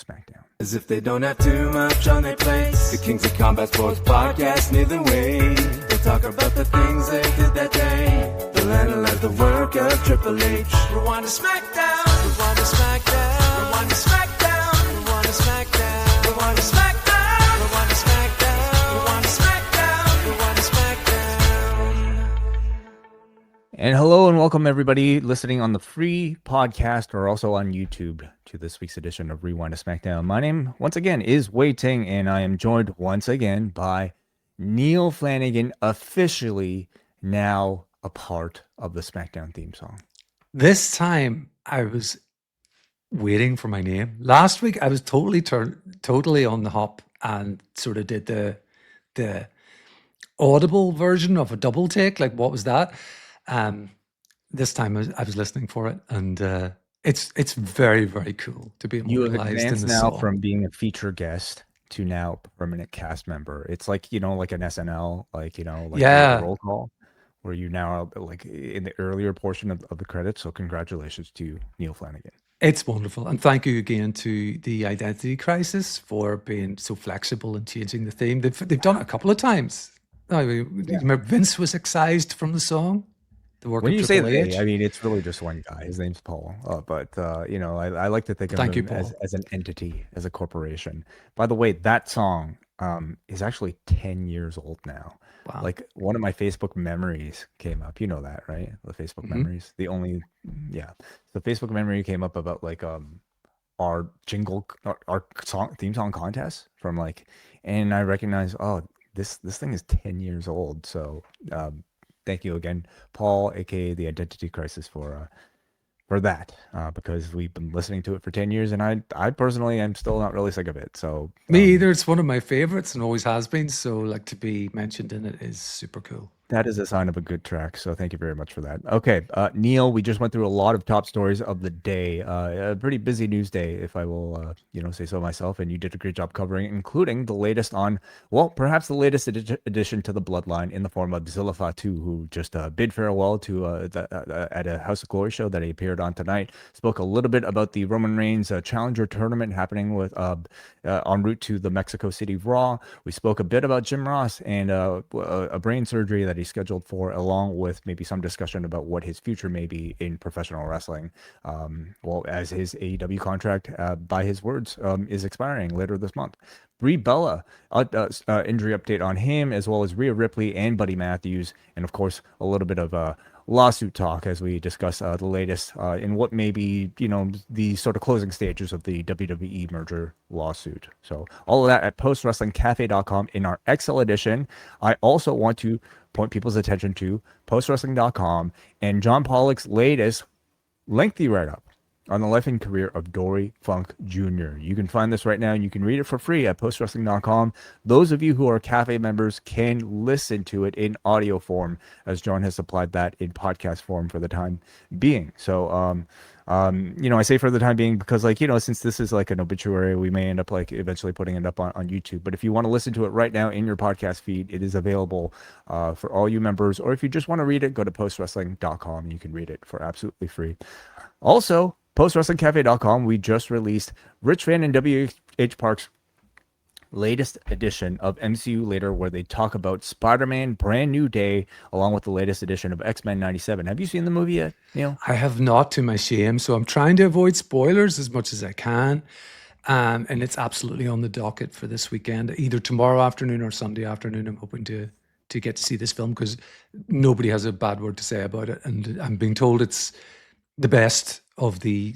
SmackDown. As if they don't have too much on their plates. The Kings of Combat Sports podcast, neither way. They talk about the things they did that day. They'll analyze the work of Triple H. Rewind-A-SmackDown. Rewind-A-SmackDown. Rewind-A-SmackDown. Rewind-A-SmackDown. Rewind-A-SmackDown. Rewind-A-SmackDown. Rewind-A-SmackDown. Rewind-A-SmackDown. And hello and welcome everybody listening on the free podcast or also on YouTube to this week's edition of Rewind-A-SmackDown. My name, once again, is Ting, and I am joined once again by Neal Flanagan, officially now a part of the SmackDown theme song. This time I was waiting for my name. Last week I was totally on the hop and sort of did the audible version of a double take. Like, what was that? This time I was listening for it, and it's very, very cool to be You have immortalized in advanced the now song. from being a feature guest to now permanent cast member. It's like, like an SNL, like Yeah. a roll call, where you now are like in the earlier portion of the credits. So congratulations to Neal Flanagan. It's wonderful, and thank you again to the Identity Crisis for being so flexible and changing the theme. They've done it a couple of times. I mean, remember Vince was excised from the song. The work When of you say Triple H. they, I mean, it's really just one guy. His name's Paul. But I like to think of Thank him you, Paul. as an entity, as a corporation. By the way, that song is actually 10 years old now. Wow. Like, one of my Facebook memories came up. You know that, right? The Facebook memories. The Facebook memory came up about like our jingle, our song theme song contest from like, and I recognized, oh, this thing is 10 years old. So thank you again, Paul, aka the Identity Crisis, for that, because we've been listening to it for 10 years, and I personally am still not really sick of it. So Me either. It's one of my favorites and always has been. So, like, to be mentioned in it is super cool. that is a sign of a good track. So thank you very much for that. Okay, Neal, we just went through a lot of top stories of the day. A pretty busy news day, if I will, say so myself. And you did a great job covering, including the latest on, well, perhaps the latest addition to the bloodline in the form of Zilla Fatu, who just bid farewell to at a House of Glory show that he appeared on tonight. Spoke a little bit about the Roman Reigns Challenger tournament happening with en route to the Mexico City Raw. We spoke a bit about Jim Ross and a brain surgery that he's scheduled for, along with maybe some discussion about what his future may be in professional wrestling. As his AEW contract, by his words, is expiring later this month. Brie Bella, injury update on him, as well as Rhea Ripley and Buddy Matthews, and of course a little bit of lawsuit talk as we discuss the latest in what may be, the sort of closing stages of the WWE merger lawsuit. So all of that at postwrestlingcafe.com in our XL edition. I also want to point people's attention to postwrestling.com and John Pollock's latest lengthy write-up on the life and career of Dory Funk Jr. You can find this right now, and you can read it for free at postwrestling.com. Those of you who are Cafe members can listen to it in audio form, as John has supplied that in podcast form for the time being. So, I say for the time being because, since this is like an obituary, we may end up like eventually putting it up on YouTube. But if you want to listen to it right now in your podcast feed, it is available for all you members. Or if you just want to read it, go to postwrestling.com and you can read it for absolutely free. Also, postwrestlingcafe.com, we just released Rich Van and WH Park's latest edition of MCU Later, where they talk about Spider-Man Brand New Day, along with the latest edition of X-Men 97. Have you seen the movie yet, Neal? I have not, to my shame. So I'm trying to avoid spoilers as much as I can. And it's absolutely on the docket for this weekend, either tomorrow afternoon or Sunday afternoon. I'm hoping to get to see this film because nobody has a bad word to say about it. And I'm being told it's the best of the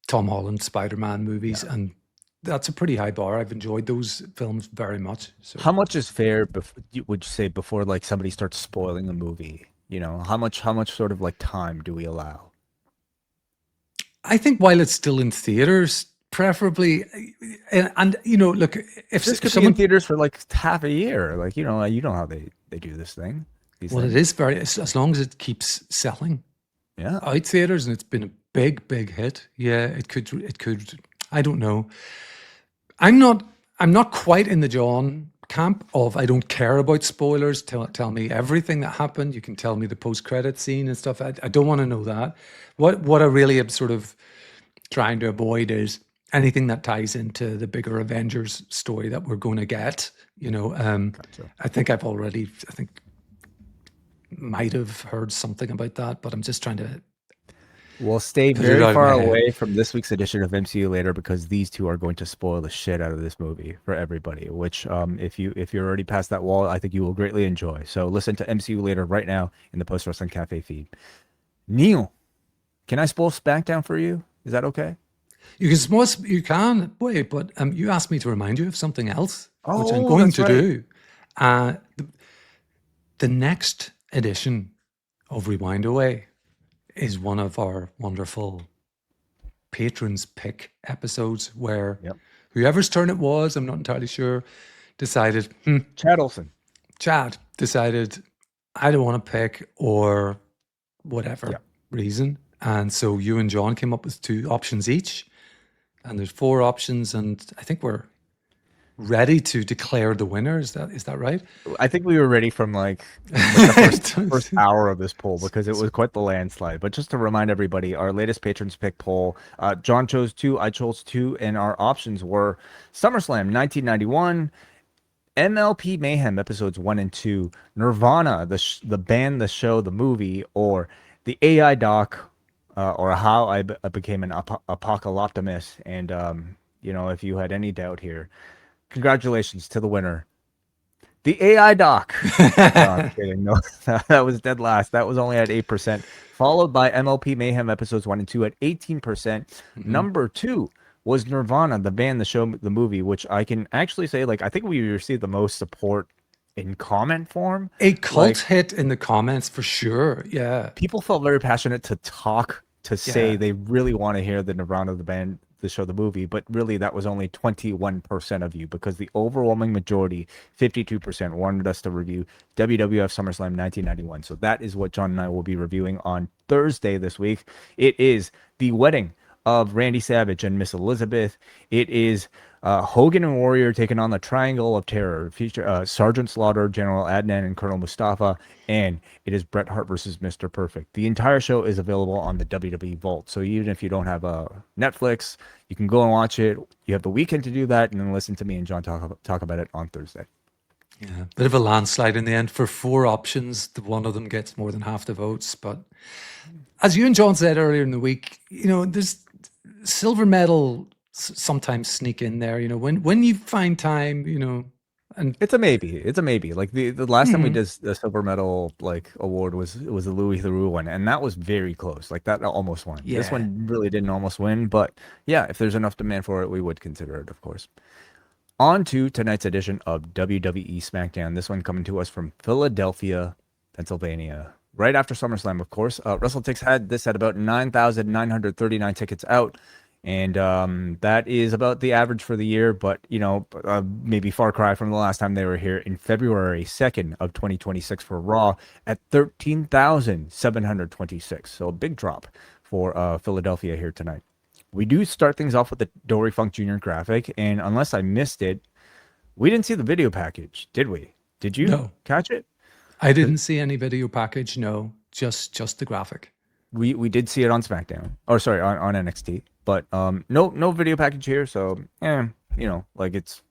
Tom Holland Spider-Man movies, and that's a pretty high bar. I've enjoyed those films very much. So How much is fair, would you say, before like somebody starts spoiling a movie? How much sort of like time do we allow? I think while it's still in theaters, preferably, and look, if This could be someone, in theaters for like half a year. Like, you know how they do this thing. well, it is very, as long as it keeps selling Yeah. out theaters, and it's been a big hit. Yeah, it could. I don't know. I'm not quite in the John camp of I don't care about spoilers. Tell me everything that happened. You can tell me the post-credit scene and stuff. I don't want to know that. What I really am sort of trying to avoid is anything that ties into the bigger Avengers story that we're going to get. Gotcha. I think might have heard something about that, but I'm just trying to We'll stay put it very out of far my head. away from this week's edition of MCU later because these two are going to spoil the shit out of this movie for everybody. Which, if you're already past that wall, I think you will greatly enjoy. So listen to MCU later right now in the Post Wrestling Cafe feed. Neal, can I spoil SmackDown for you? Is that okay? You can, wait, but you asked me to remind you of something else, which I'm Oh, going that's to right. do. The next edition of Rewind-A is one of our wonderful patrons pick episodes where Yep. whoever's turn it was, I'm not entirely sure, decided, Chad Olson. Chad decided, I don't want to pick or whatever reason. And so you and John came up with 2 options each. And there's 4 options. And I think we're ready to declare the winner. Is that right? I think we were ready from like the first hour of this poll because it was quite the landslide. But just to remind everybody, our latest patrons pick poll, John chose 2, I chose 2, and our options were SummerSlam 1991, MLP Mayhem episodes 1 and 2, Nirvana, the band, the show, the movie, or the AI doc, or how I became an apocalyptimist. And if you had any doubt here, congratulations to the winner, the AI doc. No, I'm kidding. No, that was dead last. That was only at 8%, followed by MLP Mayhem episodes 1 and 2 at 18%. Number 2 was Nirvana, the band, the show, the movie, which I can actually say, I think we received the most support in comment form. A cult hit in the comments for sure. Yeah. People felt very passionate to say they really want to hear the Nirvana, the band, the show, the movie, but really that was only 21% of you because the overwhelming majority, 52%, wanted us to review WWF SummerSlam 1991. So that is what John and I will be reviewing on Thursday this week. It is the wedding of Randy Savage and Miss Elizabeth. It is Hogan and Warrior taking on the Triangle of Terror, feature Sergeant Slaughter, General Adnan, and Colonel Mustafa, and it is Bret Hart versus Mr. Perfect. The entire show is available on the WWE Vault, so even if you don't have Netflix, you can go and watch it. You have the weekend to do that, and then listen to me and John talk about it on Thursday. Yeah, bit of a landslide in the end. For 4 options, one of them gets more than half the votes. But as you and John said earlier in the week, there's silver medal sometimes sneak in there, when you find time, and it's a maybe. Like the last time we did the silver medal award was the Louis Theroux one, and that was very close. Like that almost won. Yeah. This one really didn't almost win, but yeah, if there's enough demand for it, we would consider it, of course. On to tonight's edition of WWE SmackDown. This one coming to us from Philadelphia, Pennsylvania. Right after SummerSlam, of course. WrestleTix had this at about 9,939 tickets out. And that is about the average for the year, but, maybe far cry from the last time they were here in February 2nd of 2026 for Raw at 13,726. So a big drop for Philadelphia here tonight. We do start things off with the Dory Funk Jr. graphic, and unless I missed it, we didn't see the video package, did we? Did you catch it? I didn't see any video package, no, just the graphic. We did see it on SmackDown, or sorry, on NXT, but no video package here, so it's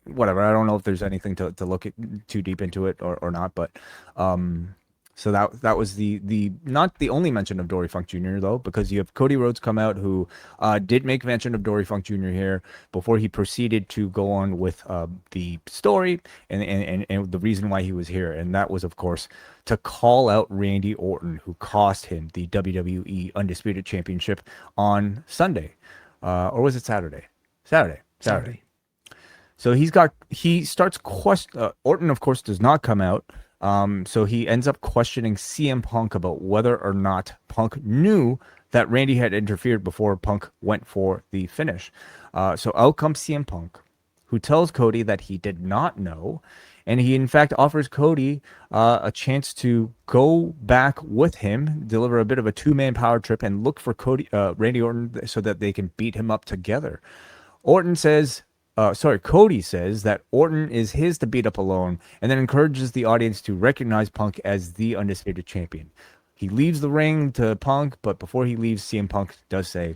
whatever. I don't know if there's anything to look at too deep into it or not, but so that was the not the only mention of Dory Funk Jr. though, because you have Cody Rhodes come out who did make mention of Dory Funk Jr. here before he proceeded to go on with the story and the reason why he was here, and that was of course to call out Randy Orton, who cost him the WWE Undisputed Championship on Sunday, or was it Saturday? Saturday. So he starts Orton, of course, does not come out. So he ends up questioning CM Punk about whether or not Punk knew that Randy had interfered before Punk went for the finish. So out comes CM Punk, who tells Cody that he did not know. And he, in fact, offers Cody a chance to go back with him, deliver a bit of a 2-man power trip, and look for Randy Orton so that they can beat him up together. Cody says that Orton is his to beat up alone, and then encourages the audience to recognize Punk as the undisputed champion. He leaves the ring to Punk, but before he leaves, CM Punk does say,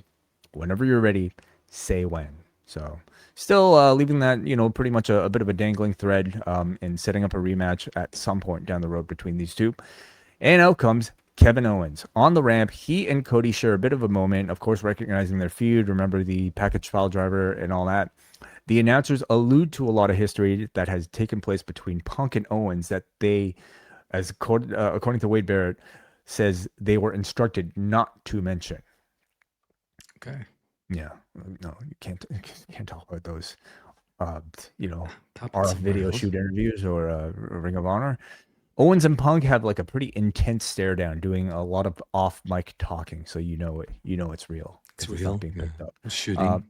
"Whenever you're ready, say when. So still leaving that, pretty much a bit of a dangling thread in setting up a rematch at some point down the road between these two. And out comes Kevin Owens. On the ramp, he and Cody share a bit of a moment, of course, recognizing their feud. Remember the package file driver and all that. The announcers allude to a lot of history that has taken place between Punk and Owens that they, according to Wade Barrett, says they were instructed not to mention. Okay. Yeah, no, you can't talk about those, Top RF somewhere video else. shoot interviews or Ring of Honor. Owens and Punk have like a pretty intense stare down, doing a lot of off mic talking, so it's real. It's 'Cause not real. being Yeah. picked up. Shooting.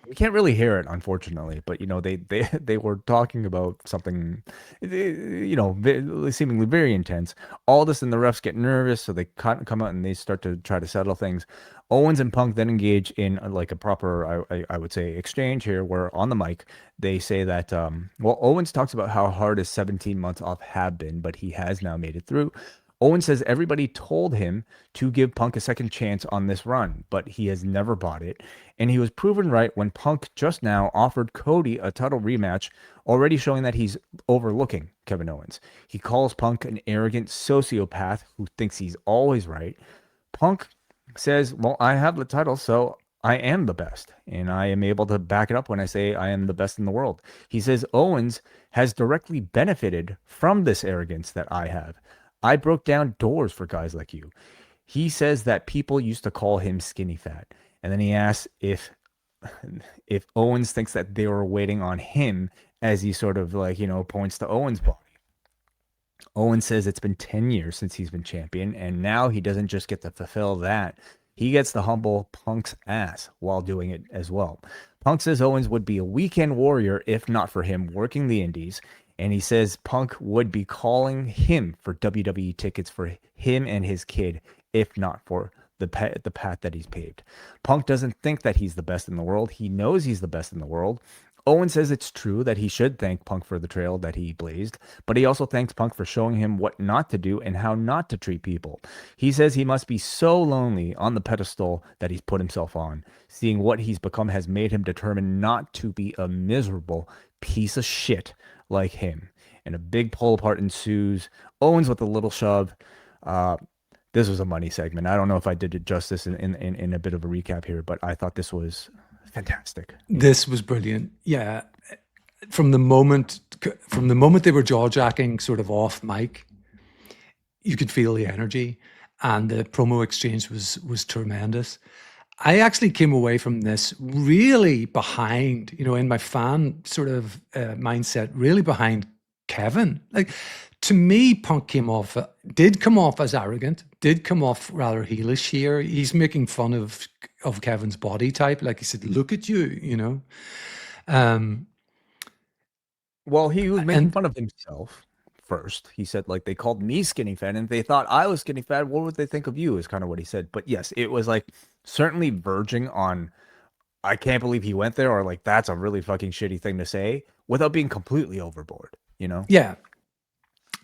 We can't really hear it, unfortunately, but they were talking about something, seemingly very intense. All this, and the refs get nervous, so they come out and they start to try to settle things. Owens and Punk then engage in like a proper, I would say, exchange here, where on the mic they say that, Owens talks about how hard his 17 months off have been, but he has now made it through. Owens says everybody told him to give Punk a second chance on this run, but he has never bought it. And he was proven right when Punk just now offered Cody a title rematch, already showing that he's overlooking Kevin Owens. He calls Punk an arrogant sociopath who thinks he's always right. Punk says, well, I have the title, so I am the best, and I am able to back it up when I say I am the best in the world. He says Owens has directly benefited from this arrogance that I have. I broke down doors for guys like you. He says that people used to call him skinny fat. And then he asks if Owens thinks that they were waiting on him, as he sort of like, points to Owens' body. Owens says it's been 10 years since he's been champion, and now he doesn't just get to fulfill that. He gets to humble Punk's ass while doing it as well. Punk says Owens would be a weekend warrior if not for him working the indies. And he says Punk would be calling him for WWE tickets for him and his kid, if not for the path that he's paved. Punk doesn't think that he's the best in the world. He knows he's the best in the world. Owen says it's true that he should thank Punk for the trail that he blazed, but he also thanks Punk for showing him what not to do and how not to treat people. He says he must be so lonely on the pedestal that he's put himself on. Seeing what he's become has made him determined not to be a miserable piece of shit like him. And a big pull apart ensues. Owens with a little shove. This was a money segment. I don't know if I did it justice in a bit of a recap here, but I thought this was fantastic. This was brilliant. Yeah. From the moment they were jaw-jacking sort of off mic, you could feel the energy, and the promo exchange was tremendous. I actually came away from this really behind, in my fan sort of mindset, really behind Kevin. Like, to me, Punk did come off as arrogant, did come off rather heelish here. He's making fun of Kevin's body type. Like, he said, look at you, Well, he was making fun of himself first. He said, like, they called me skinny fat, and if they thought I was skinny fat, what would they think of you, is kind of what he said. But yes, it was like certainly verging on, I can't believe he went there, or like, that's a really fucking shitty thing to say, without being completely overboard, Yeah.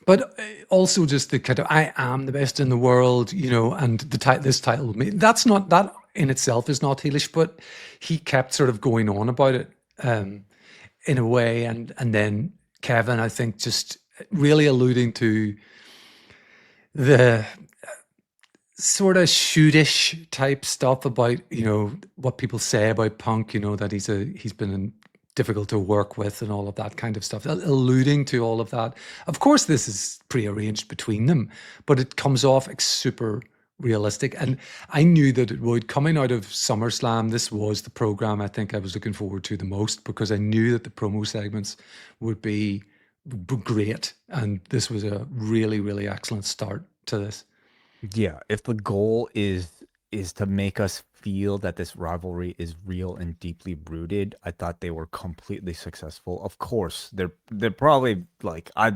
But also just the kind of, I am the best in the world, and this title, that's not, that in itself is not heelish, but he kept sort of going on about it in a way. And then Kevin, I think, just really alluding to the sort of shootish type stuff about, what people say about Punk, that he's been difficult to work with and all of that kind of stuff, alluding to all of that. Of course, this is prearranged between them, but it comes off super realistic. And I knew that it would. Coming out of SummerSlam, this was the program I think I was looking forward to the most, because I knew that the promo segments would be great. And this was a really, really excellent start to this. Yeah, if the goal is to make us feel that this rivalry is real and deeply rooted, I thought they were completely successful. Of course, they're probably like, I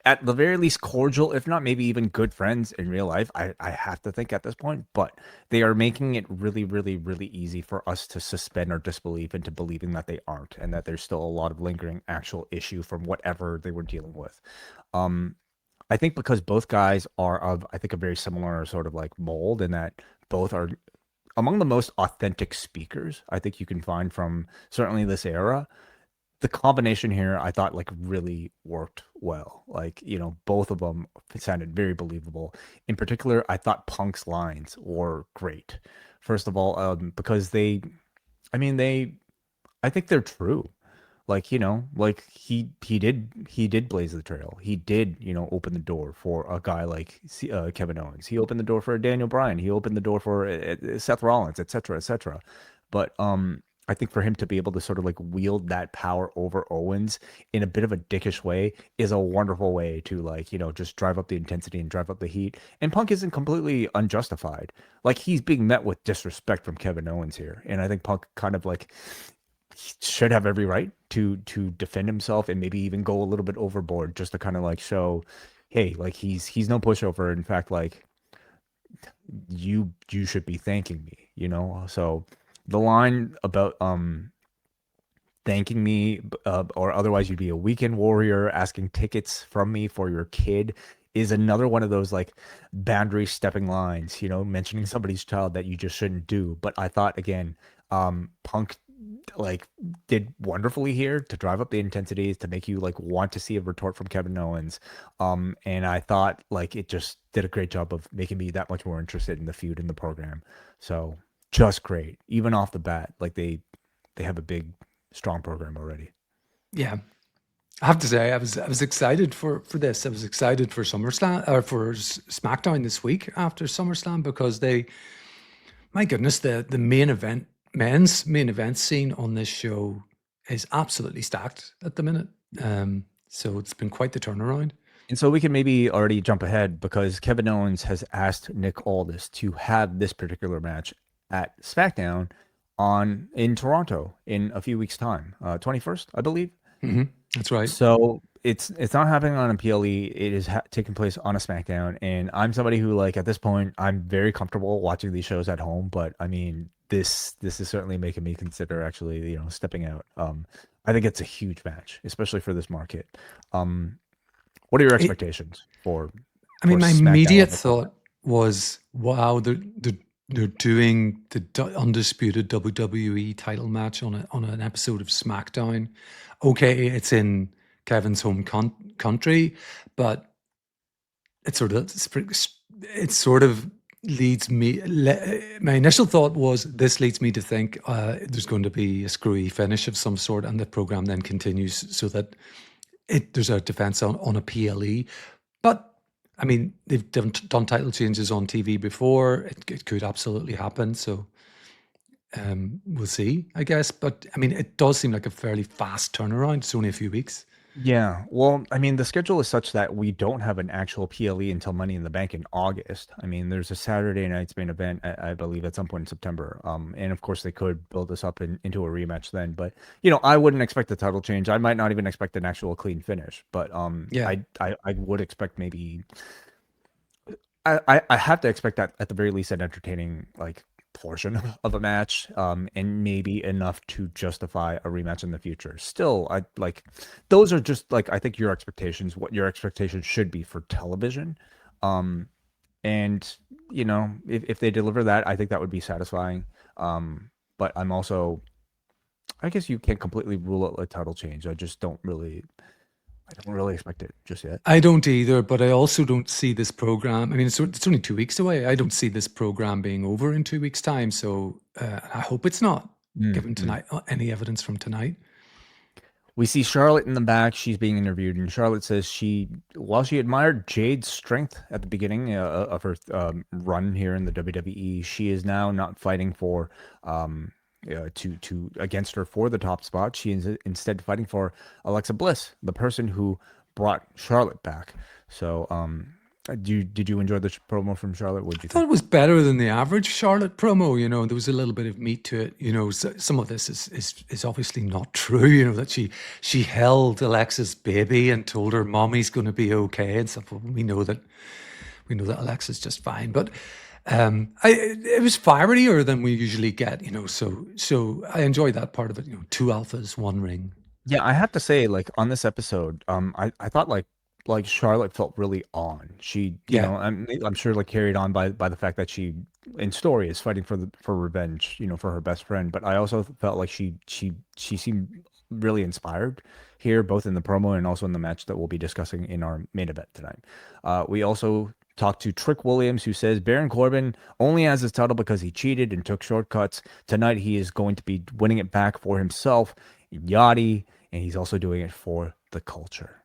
at the very least cordial, if not maybe even good friends in real life. I have to think at this point, but they are making it really, really, really easy for us to suspend our disbelief into believing that they aren't, and that there's still a lot of lingering actual issue from whatever they were dealing with. I think because both guys are of, I think, a very similar sort of like mold, in that both are among the most authentic speakers I think you can find from certainly this era. The combination here I thought like really worked well. Like, both of them sounded very believable. In particular, I thought Punk's lines were great. First of all, because I mean, I think they're true. Like, like he did blaze the trail. He did, open the door for a guy like Kevin Owens. He opened the door for Daniel Bryan. He opened the door for Seth Rollins, et cetera, et cetera. But I think for him to be able to sort of like wield that power over Owens in a bit of a dickish way is a wonderful way to like, just drive up the intensity and drive up the heat. And Punk isn't completely unjustified. Like he's being met with disrespect from Kevin Owens here. And I think Punk kind of like should have every right to defend himself and maybe even go a little bit overboard just to kind of like show, hey, like he's no pushover. In fact, like you should be thanking me, So the line about thanking me or otherwise you'd be a weekend warrior asking tickets from me for your kid is another one of those like boundary stepping lines, mentioning somebody's child that you just shouldn't do. But I thought again, Punk like did wonderfully here to drive up the intensities to make you like want to see a retort from Kevin Owens. And I thought like it just did a great job of making me that much more interested in the feud in the program. So just great. Even off the bat, like they have a big strong program already. Yeah. I have to say, I was excited for this. I was excited for SummerSlam or for SmackDown this week after SummerSlam because my goodness, the men's main event scene on this show is absolutely stacked at the minute. So it's been quite the turnaround. And so we can maybe already jump ahead because Kevin Owens has asked Nick Aldis to have this particular match at SmackDown in Toronto in a few weeks' time, 21st, I believe. Mm-hmm. That's right. So it's not happening on a PLE. It is taking place on a SmackDown, and I'm somebody who like at this point I'm very comfortable watching these shows at home. But I mean, this is certainly making me consider actually stepping out. I think it's a huge match, especially for this market. What are your expectations for? I mean, my SmackDown immediate thought was, wow, they're doing the undisputed WWE title match on an episode of SmackDown. Okay, it's in Kevin's home country, but it sort of leads me. My initial thought was this leads me to think there's going to be a screwy finish of some sort, and the program then continues so that there's a defense on a PLE. But I mean, they've done title changes on TV before. It could absolutely happen. So we'll see, I guess. But I mean, it does seem like a fairly fast turnaround. It's only a few weeks. Yeah, well, I mean, the schedule is such that we don't have an actual PLE until Money in the Bank in August. I mean, there's a Saturday night's main event, I believe, at some point in September. And of course, they could build this up into a rematch then. But I wouldn't expect the title change. I might not even expect an actual clean finish. But Yeah. I would expect maybe. I have to expect that at the very least an entertaining like portion of a match, and maybe enough to justify a rematch in the future. Still, I like those are just like I think your expectations, what your expectations should be for television. And if they deliver that, I think that would be satisfying. But I'm also, I guess you can't completely rule out a title change. I don't really expect it just yet. I don't either, but I also don't see this program. I mean, it's only 2 weeks away. I don't see this program being over in 2 weeks' time. So I hope it's not, given tonight any evidence from tonight. We see Charlotte in the back. She's being interviewed, and Charlotte says while she admired Jade's strength at the beginning of her run here in the WWE, she is now not fighting for to against her for the top spot. She is instead fighting for Alexa Bliss, the person who brought Charlotte back. So, did you enjoy the promo from Charlotte? What did you I thought it was better than the average Charlotte promo. There was a little bit of meat to it. Some of this is obviously not true. That she held Alexa's baby and told her mommy's going to be okay and stuff. Well, we know that Alexa's just fine, but. It was fierier than we usually get, so I enjoyed that part of it, 2 alphas, 1 ring. Yeah, I have to say, like on this episode, I thought like like Charlotte felt really on. She, Yeah. I'm sure like carried on by the fact that she in story is fighting for revenge, for her best friend. But I also felt like she seemed really inspired here, both in the promo and also in the match that we'll be discussing in our main event tonight. We also talked to Trick Williams, who says Baron Corbin only has his title because he cheated and took shortcuts. Tonight he is going to be winning it back for himself, Yachty, and he's also doing it for the culture.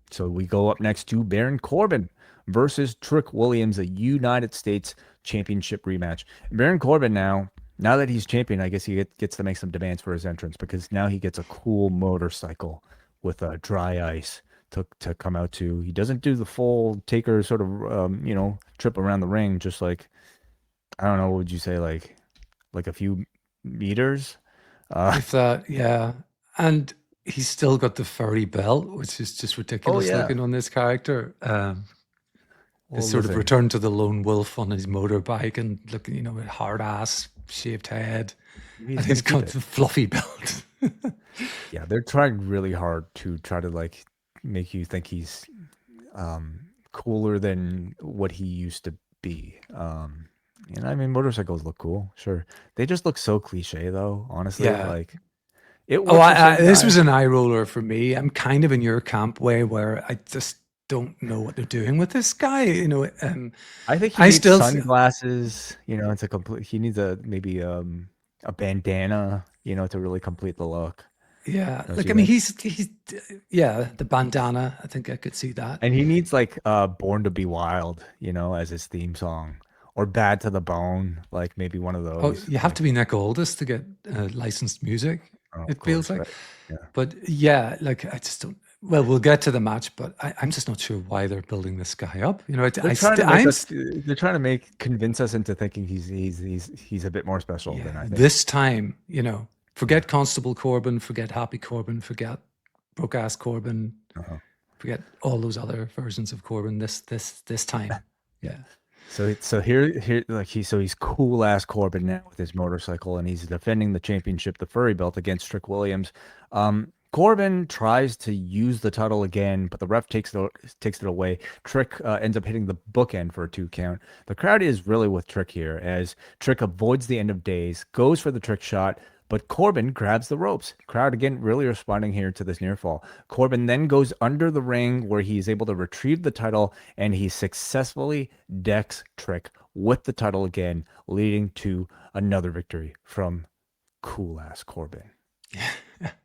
So we go up next to Baron Corbin versus Trick Williams, a United States Championship rematch. Baron Corbin now that he's champion, I guess he gets to make some demands for his entrance, because now he gets a cool motorcycle with dry ice to come out to. He doesn't do the full Taker sort of trip around the ring, just like, I don't know, what would you say, like a few meters? If that, yeah. And he's still got the furry belt, which is just ridiculous yeah. looking on this character. Well, This sort of listen, return to the lone wolf on his motorbike and looking, with hard ass, shaved head. he's And he's gonna got keep the fluffy belt. Yeah, they're trying really hard to try to like make you think he's cooler than what he used to be. And I mean, motorcycles look cool, sure. They just look so cliche, though. Honestly, Yeah. like it Oh, works. for certain this was guys. an eye roller for me. I'm kind of in your camp way where I just don't know what they're doing with this guy. I think he I needs still, sunglasses. It's a complete. He needs maybe a bandana. To really complete the look. yeah. Don't Like, you I mean, think? yeah, the bandana. I think I could see that. And he needs like "Born to Be Wild," as his theme song, or "Bad to the Bone," like maybe one of Oh, those. you have to be Nick Aldis to get licensed music, Oh, of it feels course, like. right? Yeah. But yeah, like I just don't. Well, we'll get to the match, but I'm just not sure why they're building this guy up. They're trying to make us. They're trying to convince us into thinking he's a bit more special than Yeah, I think. this time, forget Constable Corbin, forget Happy Corbin, forget Broke Ass Corbin, Uh-huh. forget all those other versions of Corbin. This time, yeah. So here like he's cool ass Corbin now with his motorcycle, and he's defending the championship, the furry belt, against Trick Williams. Corbin tries to use the title again, but the ref takes it away. Trick ends up hitting the bookend for a 2 count. The crowd is really with Trick here, as Trick avoids the end of days, goes for the trick shot, but Corbin grabs the ropes. Crowd again really responding here to this near fall. Corbin then goes under the ring, where he is able to retrieve the title, and he successfully decks Trick with the title again, leading to another victory from cool ass Corbin.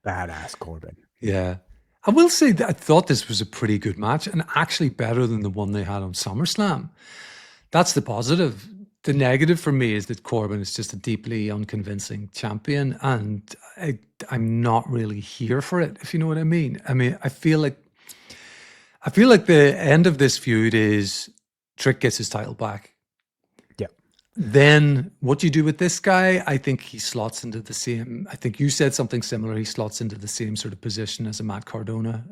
Badass Corbin. Yeah. I will say that I thought this was a pretty good match, and actually better than the one they had on SummerSlam. That's the positive. The negative for me is that Corbin is just a deeply unconvincing champion, and I'm not really here for it, if you know what I mean. I mean, I feel like the end of this feud is Trick gets his title back. Yeah. Then what you do with this guy, I think he slots into the same. I think you said something similar. He slots into the same sort of position as a Matt Cardona.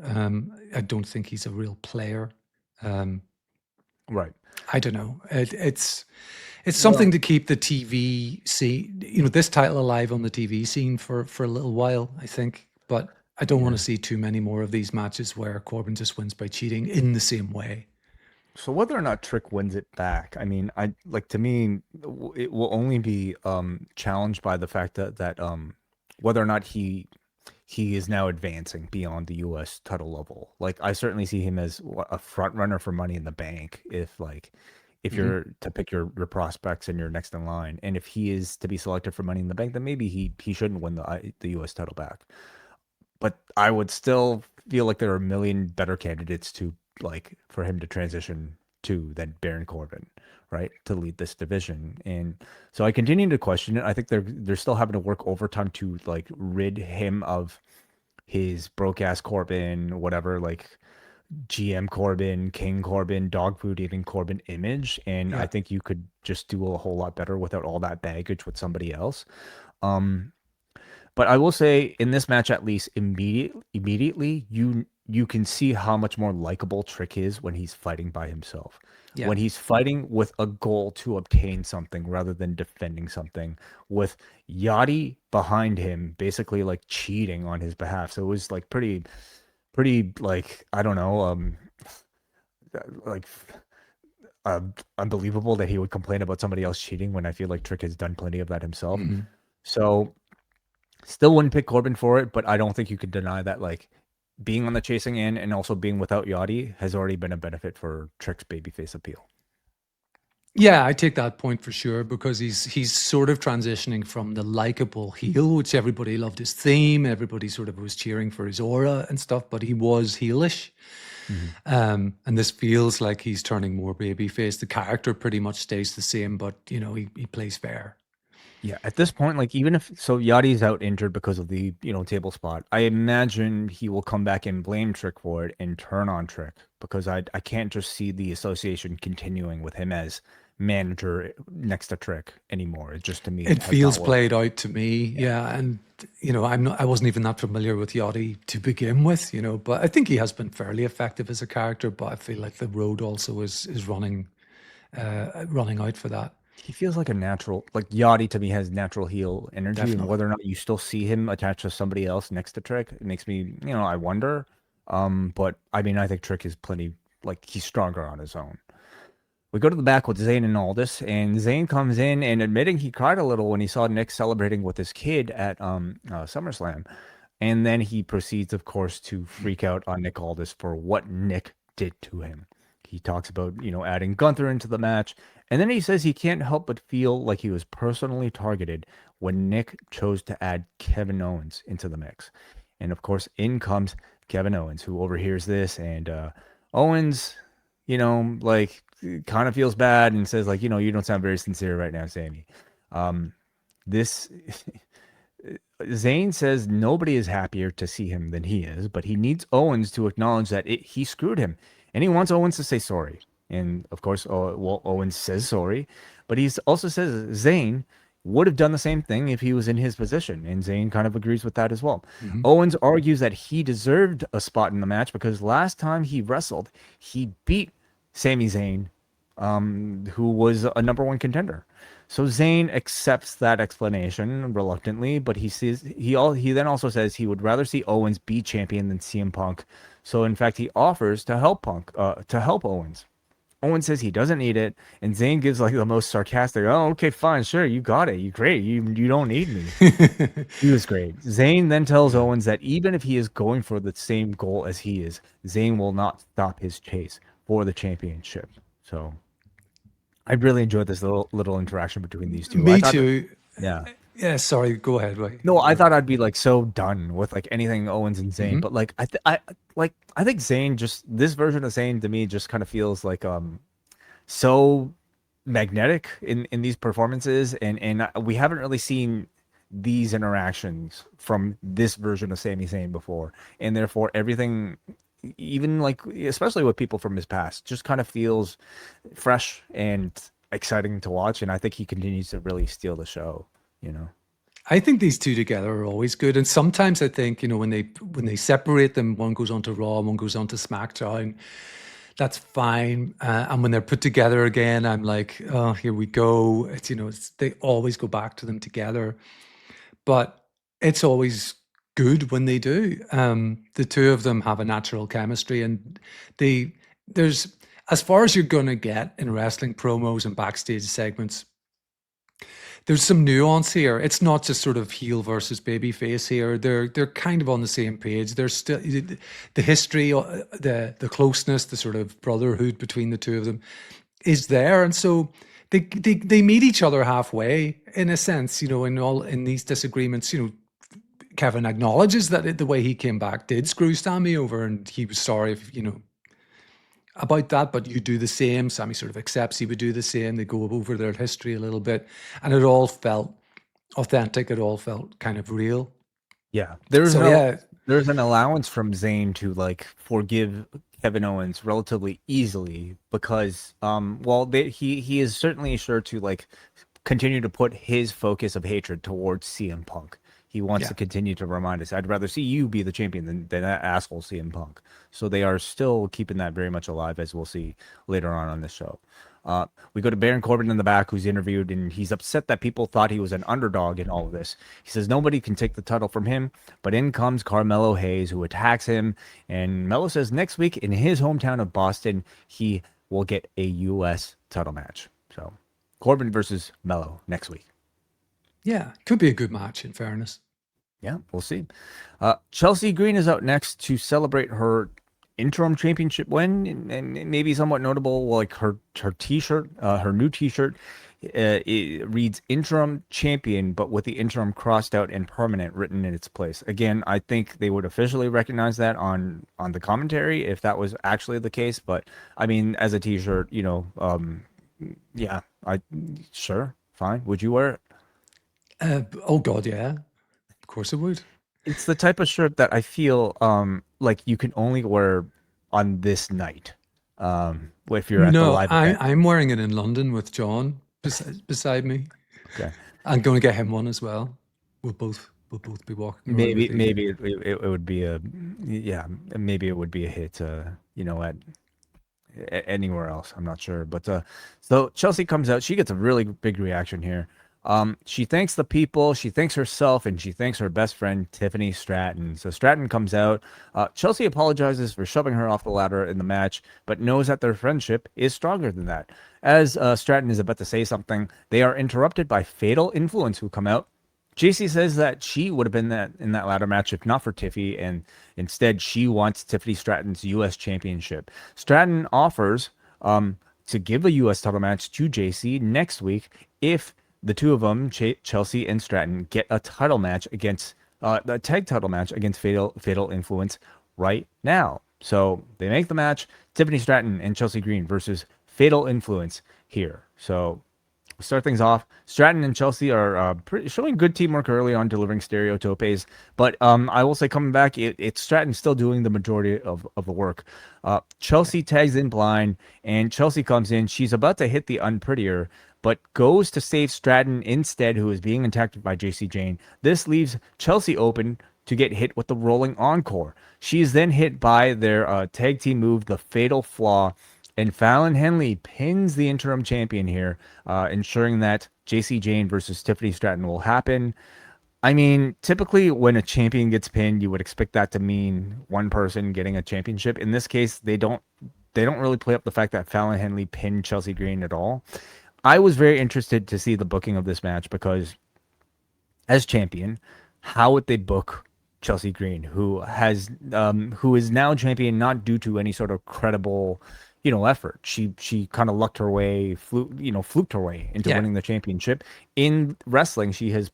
I don't think he's a real player. Right. I don't know. It's something to keep the TV scene, this title alive on the TV scene for a little while, I think. But I don't want to see too many more of these matches where Corbin just wins by cheating in the same way. So whether or not Trick wins it back, I mean, to me, it will only be challenged by the fact that whether or not he is now advancing beyond the U.S. title level. Like, I certainly see him as a front runner for Money in the Bank if you're to pick your prospects and your next in line. And if he is to be selected for Money in the Bank, then maybe he shouldn't win the U.S. title back. But I would still feel like there are a million better candidates for him to transition to than Baron Corbin, right, to lead this division. And so I continue to question it. I think they're still having to work overtime to rid him of his broke ass Corbin, whatever, GM Corbin, King Corbin, dog food eating Corbin image. And I think you could just do a whole lot better without all that baggage with somebody else. But I will say, in this match, at least immediately, you can see how much more likable Trick is when he's fighting by himself. Yeah. When he's fighting with a goal to obtain something rather than defending something, with Yachty behind him, basically cheating on his behalf. So it was pretty pretty like I don't know, like unbelievable that he would complain about somebody else cheating when I feel like Trick has done plenty of that himself. Mhm. So still wouldn't pick Corbin for it, but I don't think you could deny that like being on the chasing end and also being without Yachty has already been a benefit for Trick's babyface appeal. Yeah, I take that point for sure because he's sort of transitioning from the likable heel, which everybody loved his theme, everybody sort of was cheering for his aura and stuff, but he was heelish. And this feels like he's turning more babyface. The character pretty much stays the same, but you know, he plays fair. Yeah, at this point, like even if so, Yachty's out injured because of the table spot. I imagine he will come back and blame Trick for it and turn on Trick because I can't just see the association continuing with him as manager next to Trick anymore. It just to me It has feels not worked. played out to me, yeah. And you know, I wasn't even that familiar with Yachty to begin with, you know, but I think he has been fairly effective as a character. But I feel like the road also is running out for that. He feels like a natural, like Yachty to me has natural heel energy, and Definitely. whether or not you still see him attached to somebody else next to Trick, it makes me, I wonder. But I mean, I think Trick is plenty, like he's stronger on his own. We go to the back with Zayn and Aldis, and Zayn comes in and admitting he cried a little when he saw Nick celebrating with his kid at SummerSlam. And then he proceeds, of course, to freak out on Nick Aldis for what Nick did to him. He talks about, adding Gunther into the match. And then he says he can't help but feel like he was personally targeted when Nick chose to add Kevin Owens into the mix. And of course, in comes Kevin Owens, who overhears this. And Owens, like kind of feels bad and says, like, you don't sound very sincere right now, Sammy. This Zayn says nobody is happier to see him than he is, but he needs Owens to acknowledge that he screwed him, and he wants Owens to say sorry. And of course, Owens says sorry, but he also says Zayn would have done the same thing if he was in his position, and Zayn kind of agrees with that as well. Mhm. Owens argues that he deserved a spot in the match because last time he wrestled, he beat Sami Zayn, who was a number one contender. So Zayn accepts that explanation reluctantly, but he then also says he would rather see Owens be champion than CM Punk. So in fact, he offers to help Owens. Owens says he doesn't need it, and Zayn gives like the most sarcastic, "Oh, okay, fine, sure, you got it, you great, you don't need me." He was great. Zayn then tells Yeah. Owens that even if he is going for the same goal as he is, Zayn will not stop his chase for the championship. So I really enjoyed this little interaction between these two. I Me thought that, too. yeah. Yeah, sorry, go ahead. Wait. No, I thought I'd be like so done with like anything Owens and Zayn, Mhm. but like I think Zayn just this version of Zayn to me just kind of feels like so magnetic in these performances, and we haven't really seen these interactions from this version of Sami Zayn before, and therefore everything, even like especially with people from his past, just kind of feels fresh and exciting to watch, and I think he continues to really steal the show, you know. I think these two together are always good, and sometimes I think you know when they separate them, one goes on to Raw, one goes on to SmackDown. That's fine, and when they're put together again, I'm like, oh, here we go. It's they always go back to them together, but it's always good when they do. The two of them have a natural chemistry, and there's as far as you're gonna get in wrestling promos and backstage segments. There's some nuance here. It's not just sort of heel versus baby face here. They're kind of on the same page. There's still the history, the closeness, the sort of brotherhood between the two of them is there, and so they meet each other halfway in a sense. In these disagreements, Kevin acknowledges that the way he came back did screw Sammy over, and he was sorry if about that, but you do the same. Sammy sort of accepts he would do the same. They go over their history a little bit, and it all felt authentic. It all felt kind of real. Yeah, So yeah, there's an allowance from Zayn to like forgive Kevin Owens relatively easily because he is certainly sure to like continue to put his focus of hatred towards CM Punk. He wants yeah. to continue to remind us, I'd rather see you be the champion than that asshole CM Punk. So they are still keeping that very much alive, as we'll see later on the show. We go to Baron Corbin in the back, who's interviewed, and he's upset that people thought he was an underdog in all of this. He says nobody can take the title from him, but in comes Carmelo Hayes, who attacks him. And Melo says next week in his hometown of Boston, he will get a U.S. title match. So Corbin versus Melo next week. Yeah, could be a good match, in fairness. Yeah, we'll see. Chelsea Green is out next to celebrate her interim championship win, and maybe somewhat notable, like her t-shirt, her new t-shirt, it reads interim champion, but with the interim crossed out and permanent written in its place. Again, I think they would officially recognize that on the commentary if that was actually the case. But I mean, as a t-shirt, yeah, sure, fine. Would you wear it? Oh God, yeah, of course it would. It's the type of shirt that I feel like you can only wear on this night. If you're at the live event. I'm wearing it in London with John beside me. Okay. I'm going to get him one as well. We'll both be walking. Maybe it would be maybe it would be a hit. At anywhere else, I'm not sure. But so Chelsea comes out. She gets a really big reaction here. She thanks the people, she thanks herself, and she thanks her best friend, Tiffany Stratton. So Stratton comes out. Chelsea apologizes for shoving her off the ladder in the match, but knows that their friendship is stronger than that. As Stratton is about to say something, they are interrupted by Fatal Influence, who come out. JC says that she would have been in that ladder match if not for Tiffy, and instead she wants Tiffany Stratton's U.S. championship. Stratton offers to give a U.S. title match to JC next week if the two of them, Chelsea and Stratton, get a title match against a tag title match against Fatal Influence right now. So they make the match: Tiffany Stratton and Chelsea Green versus Fatal Influence here. So we'll start things off. Stratton and Chelsea are showing good teamwork early on, delivering stereotopes. But I will say, coming back, it's Stratton still doing the majority of the work. Chelsea tags in blind, and Chelsea comes in. She's about to hit the unprettier, but goes to save Stratton instead, who is being attacked by JC Jane. This leaves Chelsea open to get hit with the rolling encore. She is then hit by their tag team move, the Fatal Flaw, and Fallon Henley pins the interim champion here, ensuring that JC Jane versus Tiffany Stratton will happen. I mean, typically when a champion gets pinned, you would expect that to mean one person getting a championship. In this case, they don't really play up the fact that Fallon Henley pinned Chelsea Green at all. I was very interested to see the booking of this match because, as champion, how would they book Chelsea Green, who is now champion not due to any sort of credible, effort. She kind of lucked her way, fluked her way into winning the championship. In wrestling, she has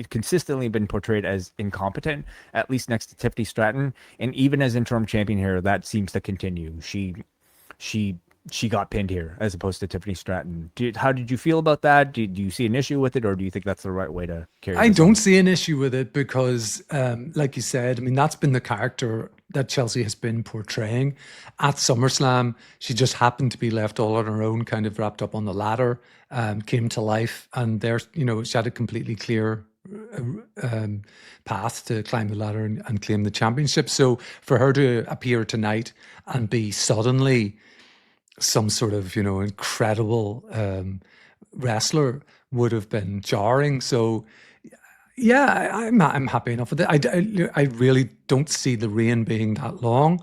consistently been portrayed as incompetent, at least next to Tiffany Stratton, and even as interim champion here, that seems to continue. She got pinned here as opposed to Tiffany Stratton. How did you feel about that? Do you see an issue with it, or do you think that's the right way to carry it? I don't see an issue with it because, like you said, I mean, that's been the character that Chelsea has been portraying. At SummerSlam, she just happened to be left all on her own, kind of wrapped up on the ladder, came to life, and there, she had a completely clear path to climb the ladder and claim the championship. So for her to appear tonight and be suddenly some sort of, incredible wrestler would have been jarring. So yeah, I'm happy enough with it. I really don't see the reign being that long,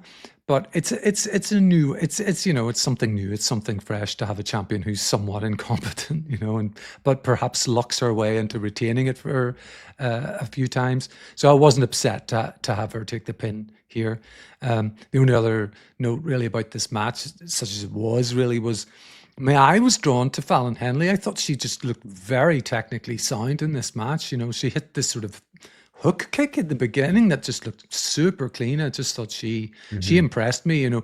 but it's something new. It's something fresh to have a champion who's somewhat incompetent, but perhaps lucks her way into retaining it for a few times. So I wasn't upset to have her take the pin here. The only other note really about this match, such as it was, I was drawn to Fallon Henley. I thought she just looked very technically sound in this match. She hit this sort of hook kick at the beginning that just looked super clean. I just thought she impressed me, and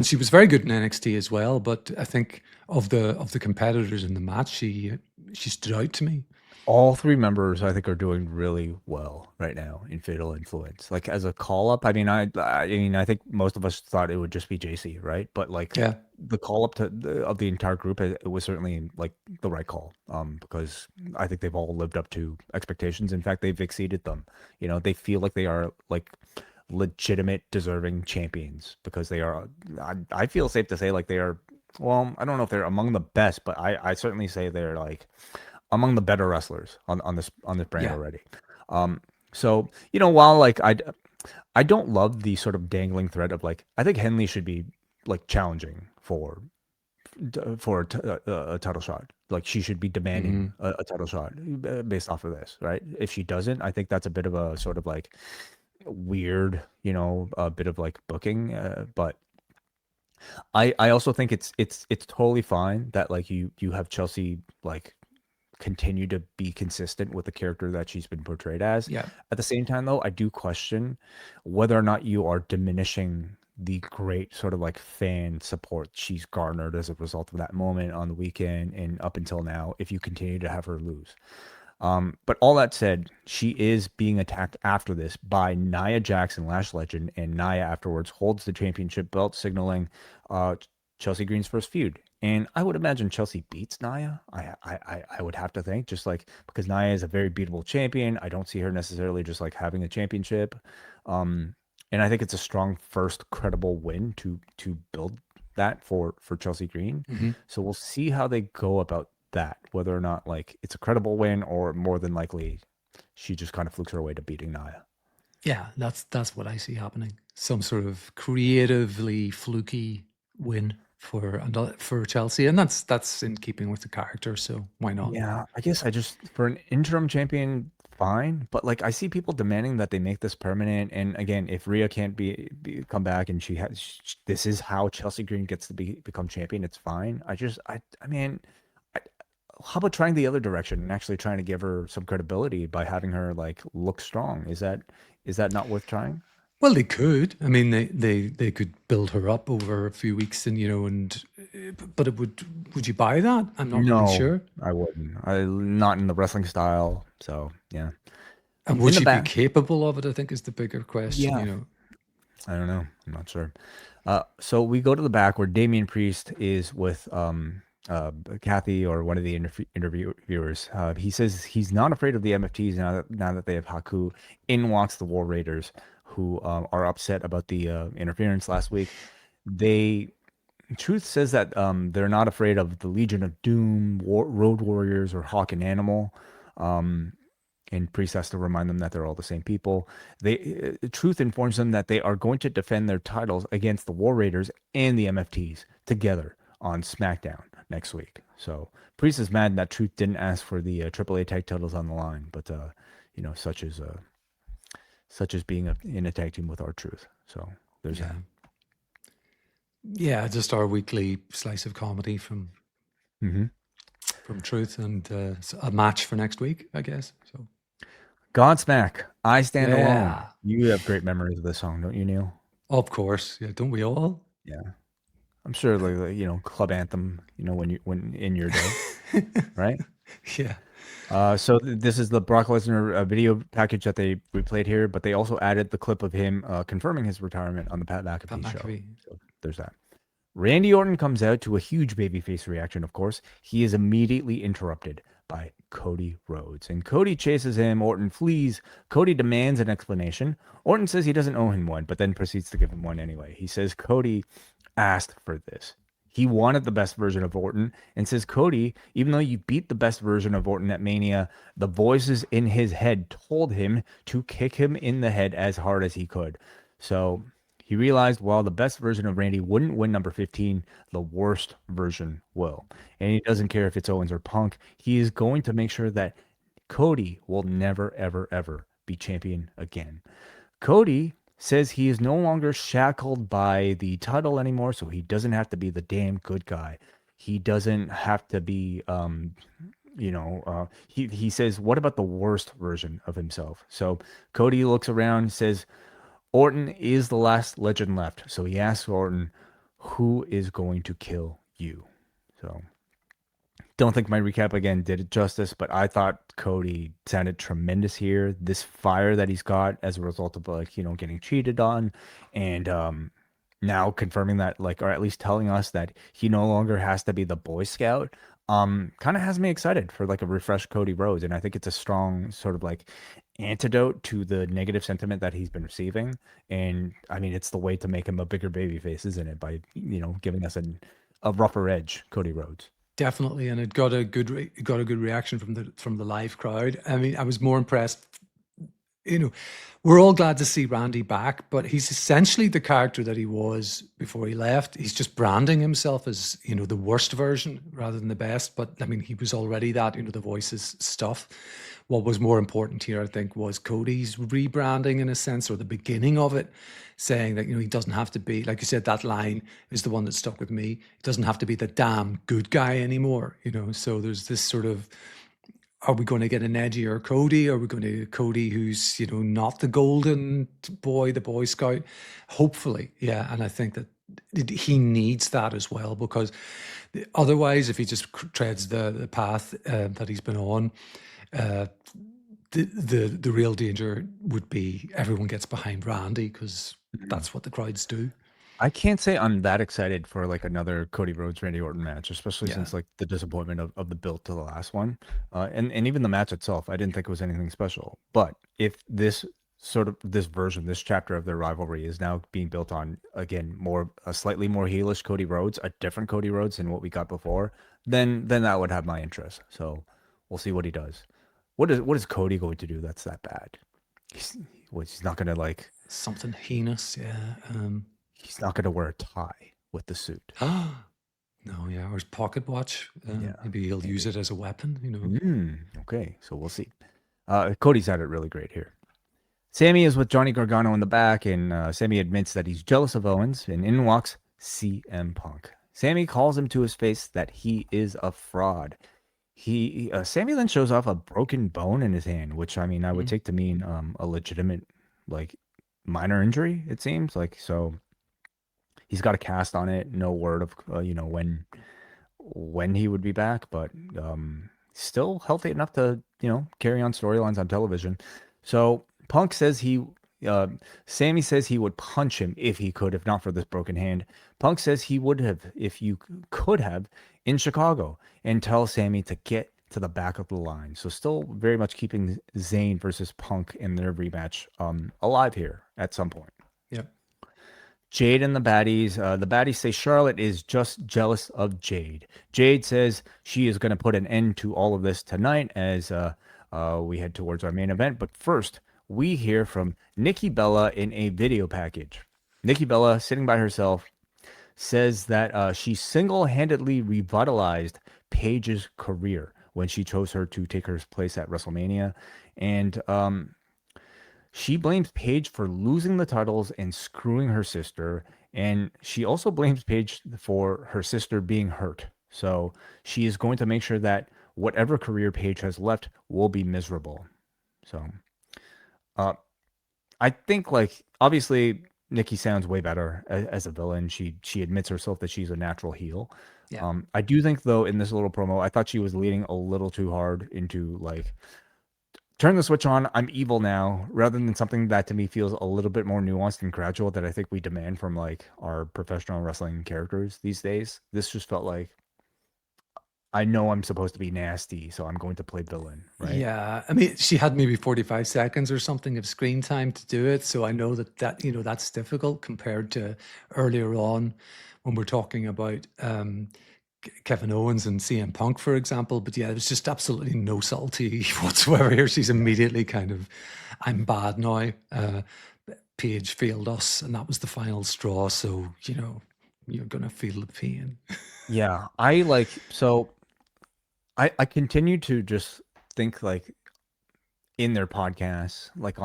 she was very good in NXT as well. But I think of the competitors in the match, she stood out to me. All three members, I think, are doing really well right now in Fatal Influence. Like, as a call-up, I think most of us thought it would just be JC, right? But the call-up of the entire group, it was certainly like the right call, because I think they've all lived up to expectations. In fact, they've exceeded them. They feel like they are like legitimate, deserving champions because they are. I feel safe to say like they are well, I don't know if they're among the best, but I certainly say they're like among the better wrestlers on this brand Yeah. already. Um, so while like I don't love the sort of dangling thread of like I think Henley should be like challenging for a title shot. Like she should be demanding Hmm. a title shot based off of this, right? If she doesn't, I think that's a bit of a sort of like weird, a bit of like booking. But I also think it's totally fine that like you have Chelsea like continue to be consistent with the character that she's been portrayed as. Yeah. At the same time, though, I do question whether or not you are diminishing the great sort of like fan support she's garnered as a result of that moment on the weekend and up until now, if you continue to have her lose. But all that said, she is being attacked after this by Nia Jackson, Lash Legend, and Nia afterwards holds the championship belt, signaling uh, Chelsea Green's first feud. And I would imagine Chelsea beats Nia. I would have to think, just like because Nia is a very beatable champion. I don't see her necessarily just like having a championship. Um, and I think it's a strong first credible win to build that for Chelsea Green. Hmm. So we'll see how they go about that, whether or not like it's a credible win or more than likely she just kind of flukes her way to beating Nia. Yeah, that's what I see happening. Some sort of creatively fluky win for Chelsea, and that's in keeping with the character. So why not? Yeah, I guess I just for an interim champion, fine. But like I see people demanding that they make this permanent. And again, if Rhea can't come back and this is how Chelsea Green gets to become champion, it's fine. I mean, I, how about trying the other direction and actually trying to give her some credibility by having her like look strong? Is that not worth trying? Well, they could. I mean, they could build her up over a few weeks, and but would you buy that? I'm not really No, sure. I wouldn't. Not in the wrestling style. So yeah, And in would the she be back. capable of it? I think is the bigger question. Yeah, I don't know. I'm not sure. So we go to the back where Damian Priest is with Kathy or one of the interviewers. He says he's not afraid of the MFTs now that they have Haku. In walks the War Raiders, who are upset about the interference last week. They Truth says that they're not afraid of the Legion of Doom, Road Warriors, or Hawk and Animal. Um, and Priest has to remind them that they're all the same people. Truth informs them that they are going to defend their titles against the War Raiders and the MFTs together on SmackDown next week. So Priest is mad that Truth didn't ask for the AAA tag titles on the line, but such as being in a tag team with our Truth. So there's Yeah, that. yeah. Just our weekly slice of comedy Hmm. from Truth, and a match for next week, I guess. So Godsmack, I Stand Alone. yeah, You have great memories of this song, don't you, Neil? of course. Yeah, don't we all? Yeah, I'm sure, like club anthem. When in your day, right? Yeah, So this is the Brock Lesnar video package that they replayed here, but they also added the clip of him confirming his retirement on the Pat Pat McAfee show. McAfee. So there's that. Randy Orton comes out to a huge babyface reaction, of course. He is immediately interrupted by Cody Rhodes. And Cody chases him. Orton flees. Cody demands an explanation. Orton says he doesn't owe him one, but then proceeds to give him one anyway. He says Cody asked for this. He wanted the best version of Orton and says, Cody, even though you beat the best version of Orton at Mania, the voices in his head told him to kick him in the head as hard as he could. So he realized while the best version of Randy wouldn't win number 15, the worst version will. And he doesn't care if it's Owens or Punk. He is going to make sure that Cody will never, ever, ever be champion again. Cody says he is no longer shackled by the title anymore, so he doesn't have to be the damn good guy. He doesn't have to be, he says, what about the worst version of himself? So Cody looks around, says, Orton is the last legend left. So he asks Orton, who is going to kill you? So don't think my recap again did it justice, but I thought Cody sounded tremendous here. This fire that he's got as a result of getting cheated on, and now confirming that or at least telling us that he no longer has to be the Boy Scout. Kind of has me excited for a refreshed Cody Rhodes, and I think it's a strong sort of antidote to the negative sentiment that he's been receiving. And I mean, it's the way to make him a bigger babyface, isn't it? By giving us a rougher edge Cody Rhodes. Definitely, and it got a good reaction from the live crowd. I mean, I was more impressed. You know, we're all glad to see Randy back, but he's essentially the character that he was before he left. He's just branding himself as, the worst version rather than the best. But I mean, he was already that, the voices stuff. What was more important here, I think, was Cody's rebranding in a sense, or the beginning of it, saying that, he doesn't have to be, like you said, that line is the one that stuck with me. He doesn't have to be the damn good guy anymore, So there's this sort of, are we going to get an edgier Cody? Are we going to get Cody who's, not the golden boy, the Boy Scout? Hopefully, yeah. And I think that he needs that as well, because otherwise, if he just treads the path that he's been on, the real danger would be everyone gets behind Randy, because that's what the crowds do. I can't say I'm that excited for like another Cody Rhodes Randy Orton match, especially since like the disappointment of the build to the last one, and even the match itself, I didn't think it was anything special. But if this chapter of their rivalry is now being built on again a slightly more heelish Cody Rhodes, a different Cody Rhodes than what we got before, then that would have my interest. So we'll see what he does. What is Cody going to do that's that bad? He's not going to like something heinous, yeah. He's not going to wear a tie with the suit. No, yeah, or his pocket watch. Maybe he'll use it as a weapon, Okay, so we'll see. Cody's had it really great here. Sammy is with Johnny Gargano in the back, and Sammy admits that he's jealous of Owens, and in walks CM Punk. Sammy calls him to his face that he is a fraud. Sammy then shows off a broken bone in his hand, which I mean I would take to mean a legitimate like minor injury. It seems like so. He's got a cast on it. No word of when he would be back, but still healthy enough to carry on storylines on television. So Punk says Sammy says he would punch him if he could, if not for this broken hand. Punk says he would have if you could have in Chicago, and tells Sammy to get to the back of the line. So still very much keeping Zayn versus Punk in their rematch alive here at some point. Yep. Jade and the baddies say Charlotte is just jealous of Jade. Jade says she is going to put an end to all of this tonight as we head towards our main event. But first, we hear from Nikki Bella in a video package. Nikki Bella, sitting by herself, says that she single-handedly revitalized Paige's career when she chose her to take her place at WrestleMania. And she blames Paige for losing the titles and screwing her sister. And she also blames Paige for her sister being hurt. So she is going to make sure that whatever career Paige has left will be miserable. So I think, like, obviously, Nikki sounds way better as a villain. She admits herself that she's a natural heel. Yeah. I do think, though, in this little promo, I thought she was leaning a little too hard into, like, turn the switch on, I'm evil now, rather than something that to me feels a little bit more nuanced and gradual that I think we demand from like our professional wrestling characters these days. This just felt like, I know I'm supposed to be nasty, so I'm going to play villain, right? Yeah, I mean, she had maybe 45 seconds or something of screen time to do it, so I know that that's difficult compared to earlier on when we're talking about Kevin Owens and CM Punk, for example. But yeah, there's just absolutely no subtlety whatsoever here. She's immediately kind of, I'm bad now. Paige failed us, and that was the final straw. So, you're going to feel the pain. Yeah, I continue to just think like in their podcasts, like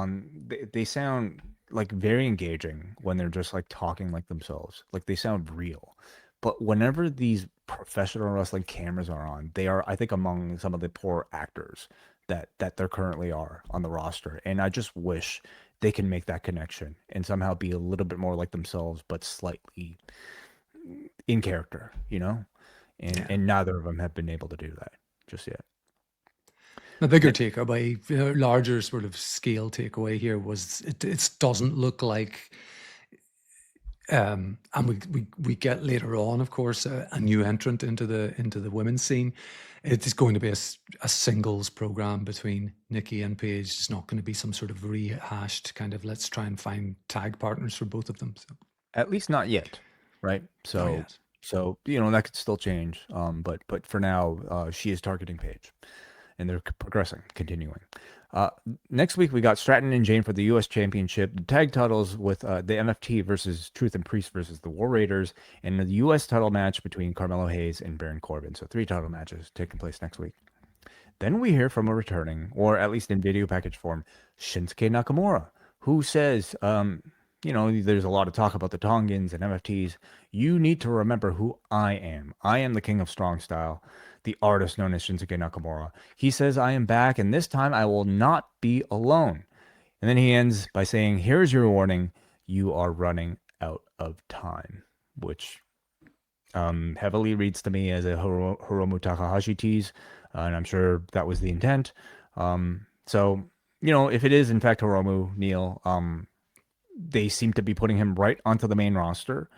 they sound like very engaging when they're just like talking like themselves. Like they sound real. But whenever these professional wrestling cameras are on, they are, I think, among some of the poor actors that there currently are on the roster. And I just wish they can make that connection and somehow be a little bit more like themselves, but slightly in character, And neither of them have been able to do that just yet. The bigger takeaway, larger sort of scale takeaway here was it doesn't look like. And we get later on, of course, a new entrant into the women's scene. It is going to be a singles program between Nikki and Paige. It's not going to be some sort of rehashed kind of let's try and find tag partners for both of them. So. At least not yet, right? So So, that could still change. But for now, she is targeting Paige, and they're progressing, continuing. Next week, we got Stratton and Jane for the U.S. Championship, the tag titles with the MFT versus Truth and Priest versus the War Raiders, and the U.S. title match between Carmelo Hayes and Baron Corbin. So 3 title matches taking place next week. Then we hear from a returning, or at least in video package form, Shinsuke Nakamura, who says, there's a lot of talk about the Tongans and MFTs. You need to remember who I am. I am the king of strong style, the artist known as Shinsuke Nakamura. He says, I am back, and this time I will not be alone. And then he ends by saying, here's your warning. You are running out of time, which heavily reads to me as a Hiromu Takahashi tease, and I'm sure that was the intent. So, if it is in fact Hiromu, Neal, they seem to be putting him right onto the main roster.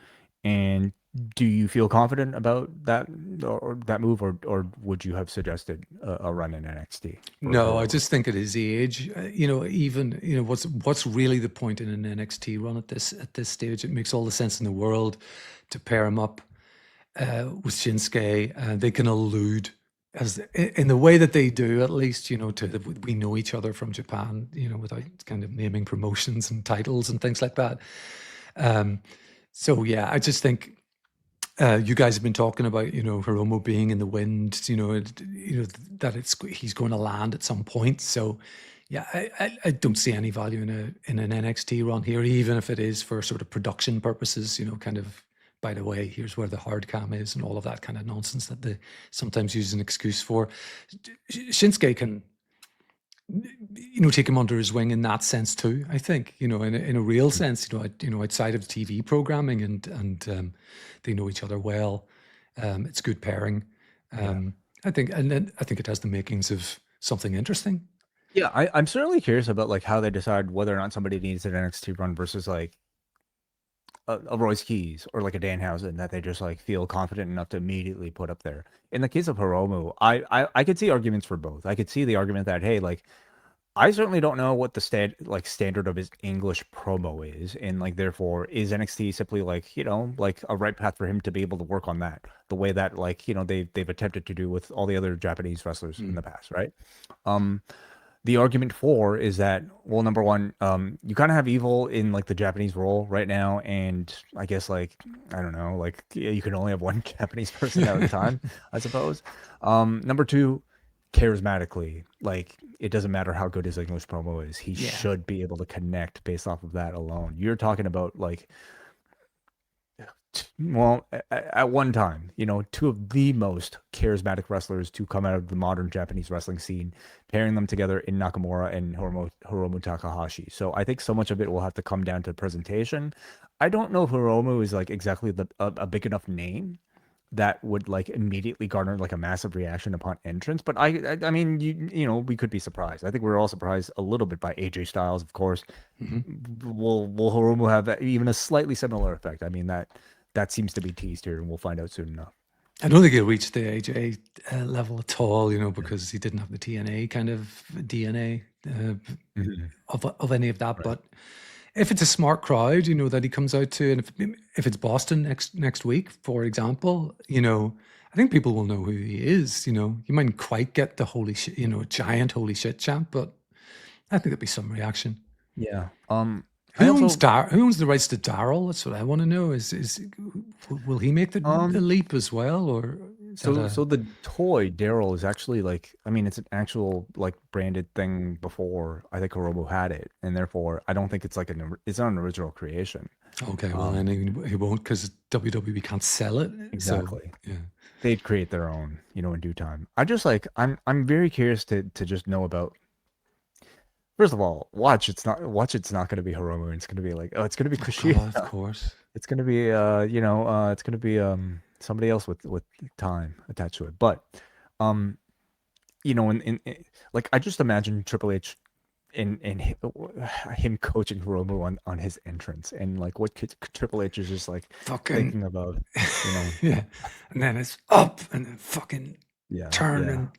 And do you feel confident about that or that move, or would you have suggested a run in NXT? No, I just think at his age, what's really the point in an NXT run at this stage? It makes all the sense in the world to pair him up with Shinsuke. They can allude as in the way that they do, at least, we know each other from Japan, without kind of naming promotions and titles and things like that. So yeah, I just think you guys have been talking about, Hiromu being in the wind, that he's going to land at some point. So yeah, I don't see any value in an NXT run here, even if it is for sort of production purposes, kind of, by the way, here's where the hard cam is and all of that kind of nonsense that they sometimes use an excuse for. Shinsuke can, take him under his wing in that sense too. I think, in a real sense, outside of TV programming and they know each other well. It's good pairing. I think it has the makings of something interesting. Yeah, I'm certainly curious about like how they decide whether or not somebody needs an NXT run versus like a Royce Keys or like a Danhausen that they just like feel confident enough to immediately put up there. In the case of Hiromu, I could see arguments for both. I could see the argument that, hey, like I certainly don't know what the standard of his English promo is, and like therefore is NXT simply like like a right path for him to be able to work on that the way that like they've attempted to do with all the other Japanese wrestlers in the past, right? The argument for is that, well, number one, you kind of have Evil in like the Japanese role right now, and I guess like I don't know, like you can only have one Japanese person at a time, I suppose. Number two, charismatically, like it doesn't matter how good his English promo is, he should be able to connect based off of that alone. You're talking about like, well, at one time, two of the most charismatic wrestlers to come out of the modern Japanese wrestling scene, pairing them together in Nakamura and Hiromu Takahashi. So I think so much of it will have to come down to presentation. I don't know if Hiromu is like exactly a big enough name that would like immediately garner like a massive reaction upon entrance. But I mean, we could be surprised. I think we're all surprised a little bit by AJ Styles, of course. Will Hiromu have even a slightly similar effect? I mean, that seems to be teased here, and we'll find out soon enough. I don't think he'll reach the AJ level at all, because he didn't have the TNA kind of DNA of any of that. Right. But if it's a smart crowd, that he comes out to, and if it's Boston next week, for example, I think people will know who he is. You mightn't quite get the holy shit, giant holy shit chant, but I think there'll be some reaction. Yeah. Who owns the rights to Daryl? That's what I want to know. Will he make the leap as well, or so the toy Daryl is actually like, I mean, it's an actual like branded thing before I think Hiromu had it, and therefore I don't think it's like it's not an original creation. Okay, well then he won't, because WWE can't sell it. Exactly. So, yeah, they'd create their own, in due time. I just like I'm very curious to just know about. First of all, watch it's not going to be Hiromu. It's going to be like, it's going to be Kushida. Of course. It's going to be it's going to be somebody else with time attached to it. But in like I just imagine Triple H in him coaching Hiromu on his entrance, and like what Triple H is just like thinking about, yeah, and then it's up and then fucking turn and.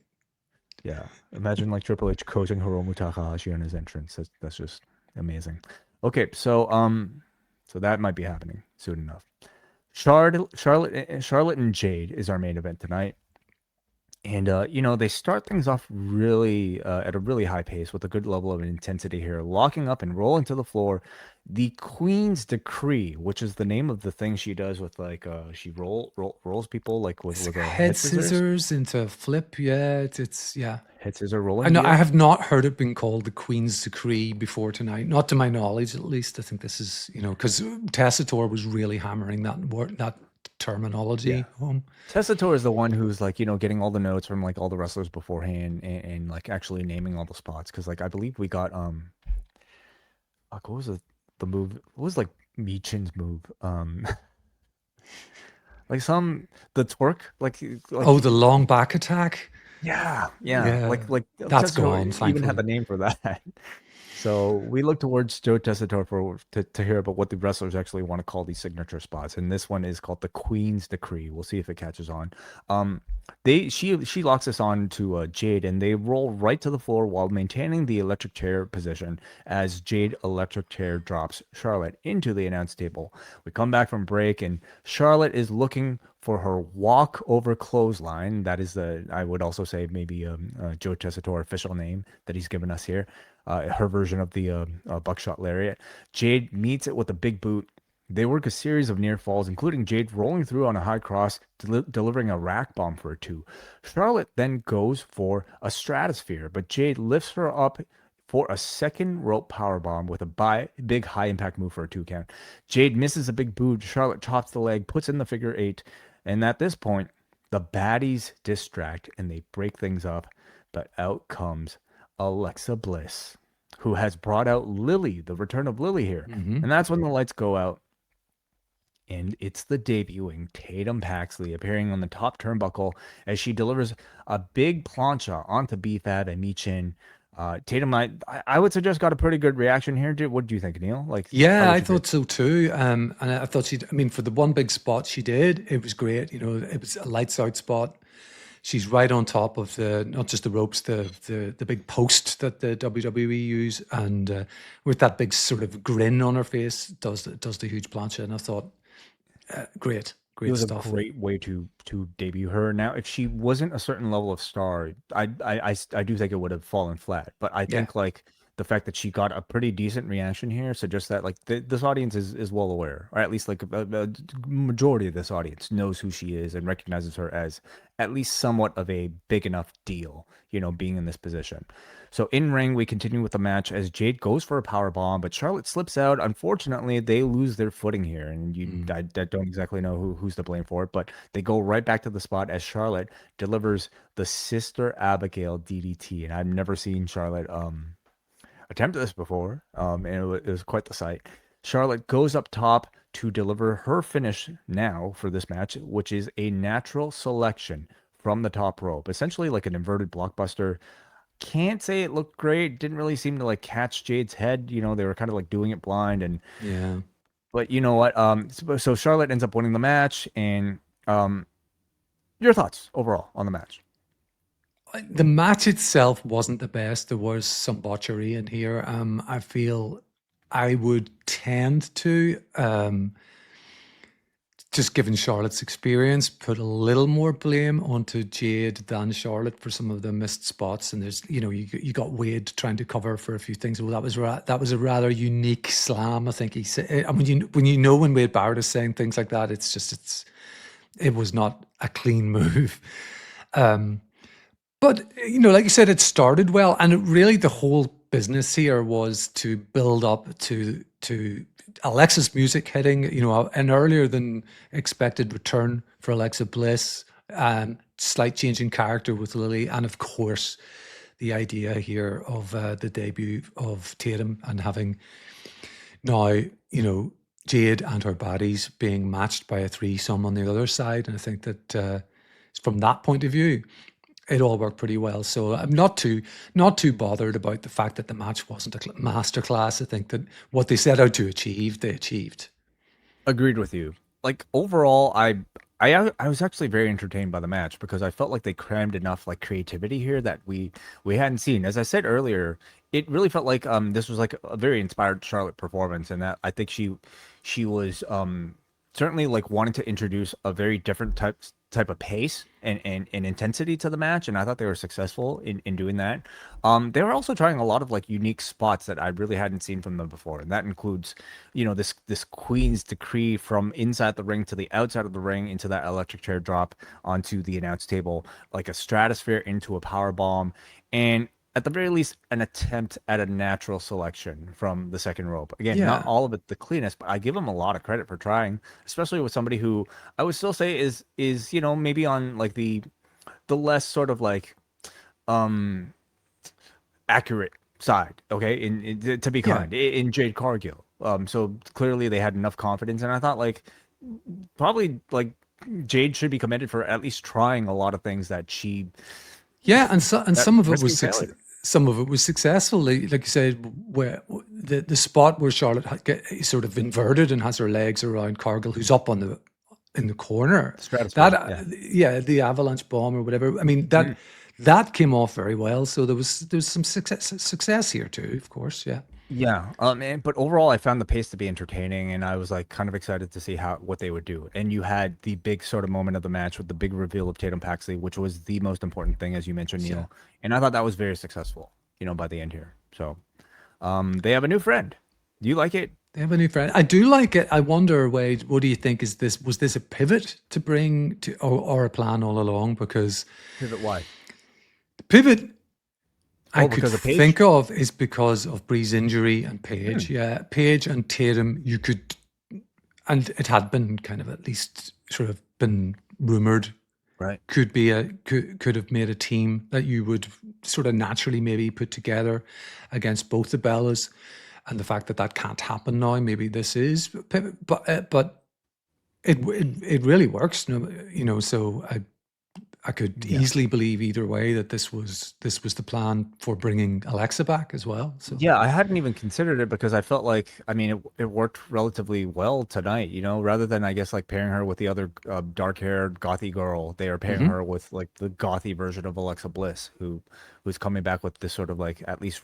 Yeah, imagine like Triple H coaching Hiromu Takahashi on his entrance. That's just amazing. Okay, so that might be happening soon enough. Charlotte and Jade is our main event tonight. And they start things off really at a really high pace with a good level of intensity here, locking up and rolling to the floor. The Queen's Decree, which is the name of the thing she does with like she rolls people like It's with like a head scissors into a flip. Yeah, it's yeah. head scissor I rolling. know I Yeah. have not heard it being called the Queen's Decree before tonight, not to my knowledge at least. I think this is, because Tessitore was really hammering that word, that Yeah. terminology home. Tessitore is the one who's like, getting all the notes from like all the wrestlers beforehand and like actually naming all the spots. Cause like I believe we got like what was the move? What was like Michin's move? Like the twerk, Oh, the long back attack. yeah. Yeah, Like that's gone, Tessitore even had thankfully. the name for that. So we look towards Joe Tessitore to hear about what the wrestlers actually want to call these signature spots, and this one is called the Queen's Decree. We'll see if it catches on. Um, she locks us on to Jade, and they roll right to the floor while maintaining the electric chair position as Jade electric chair drops Charlotte into the announce table. We come back from break, and Charlotte is looking for her walk over clothesline. That is I would also say maybe Joe Tessitore official name that he's given us here, her version of the buckshot lariat. Jade meets it with a big boot. They work a series of near falls, including Jade rolling through on a high cross, delivering a rack bomb for a two. Charlotte then goes for a stratosphere, but Jade lifts her up for a second rope power bomb with a big high impact move for a 2 count. Jade misses a big boot. Charlotte chops the leg, puts in the figure eight, and at this point, the baddies distract and they break things up. But out comes Alexa Bliss, who has brought out Lily, the return of Lily here. Hmm. And that's when the lights go out. And it's the debuting Tatum Paxley appearing on the top turnbuckle as she delivers a big plancha onto B-Fab and Michin. Tatum, I would suggest, got a pretty good reaction here. What do you think, Neil? Like, how Yeah, was I she did? thought so too. And I thought I mean, for the one big spot she did, it was great. It was a lights out spot. She's right on top of not just the ropes, the big post that the WWE use, and with that big sort of grin on her face, does the huge plancha. And I thought, great, It great was a stuff. great way to debut her. Now, if she wasn't a certain level of star, I do think it would have fallen flat. But I Yeah. think like the fact that she got a pretty decent reaction here suggests that like this audience is well aware, or at least like a majority of this audience knows who she is and recognizes her as at least somewhat of a big enough deal, being in this position. So in ring, we continue with the match as Jade goes for a power bomb, but Charlotte slips out. Unfortunately, they lose their footing here, and Mm. I don't exactly know who's to blame for it, but they go right back to the spot as Charlotte delivers the Sister Abigail DDT, and I've never seen Charlotte attempt this before, and it was quite the sight. Charlotte goes up top to deliver her finish now for this match, which is a natural selection from the top rope, essentially like an inverted blockbuster. Can't say it looked great. Didn't really seem to like catch Jade's head. They were kind of like doing it blind. Yeah. But you know what? So Charlotte ends up winning the match. And your thoughts overall on the match? The match itself wasn't the best. There was some botchery in here. I feel I would tend to, just given Charlotte's experience, put a little more blame onto Jade than Charlotte for some of the missed spots. And there's, you got Wade trying to cover for a few things. Well, that was a rather unique slam. I think he said. I mean, when Wade Barrett is saying things like that, it was not a clean move. But like you said, it started well, and really the whole business here was to build up to Alexa's music hitting, an earlier than expected return for Alexa Bliss, slight change in character with Lily, and of course, the idea here of the debut of Tatum and having now, Jade and her baddies being matched by a threesome on the other side, and I think that from that point of view, it all worked pretty well. So I'm not too bothered about the fact that the match wasn't a masterclass. I think that what they set out to achieve, they achieved. Agreed with you. Like overall, I was actually very entertained by the match because I felt like they crammed enough like creativity here that we hadn't seen. As I said earlier, it really felt like this was like a very inspired Charlotte performance, and that I think she was certainly like wanting to introduce a very different type of pace and intensity to the match, and I thought they were successful in doing that. They were also trying a lot of like unique spots that I really hadn't seen from them before, and that includes, this Queen's Decree from inside the ring to the outside of the ring into that electric chair drop onto the announce table, like a stratosphere into a power bomb, and at the very least, an attempt at a natural selection from the second rope. Again, not Yeah. all of it the cleanest, but I give him a lot of credit for trying, especially with somebody who I would still say is maybe on like the less sort of like um accurate side. Okay, to be Yeah. kind, in Jade Cargill. So clearly they had enough confidence, and I thought like probably like Jade should be commended for at least trying a lot of things that she Yeah, and that some of it risking was failure. some of it was successful. Like you said, where the spot where Charlotte sort of inverted and has her legs around Cargill, who's up on the in the corner. That Stratosphere, yeah. yeah, the avalanche bomb or whatever. I mean Mm. that came off very well. So there was some success here too, of course. Yeah, Yeah, but overall, I found the pace to be entertaining, and I was like kind of excited to see what they would do. And you had the big sort of moment of the match with the big reveal of Tatum Paxley, which was the most important thing, as you mentioned, yeah. Neil. And I thought that was very successful, by the end here. So, they have a new friend. Do you like it? They have a new friend. I do like it. I wonder, Wade, what do you think? Was this a pivot to bring to or a plan all along? Because Pivot why? the pivot I Oh, could because of Paige? think of is because of Bree's injury and Paige. Hmm. Yeah, Paige and Tatum, you could, and it had been kind of at least sort of been rumored Right. could have made a team that you would sort of naturally maybe put together against both the Bellas, and the fact that that can't happen now, maybe this is, but it really works, So I could Yeah. easily believe either way that this was the plan for bringing Alexa back as well. So Yeah, I hadn't even considered it because I felt like, I mean, it worked relatively well tonight, rather than, I guess, like pairing her with the other dark-haired gothy girl, they are pairing mhm, her with like the gothy version of Alexa Bliss, who's coming back with this sort of like at least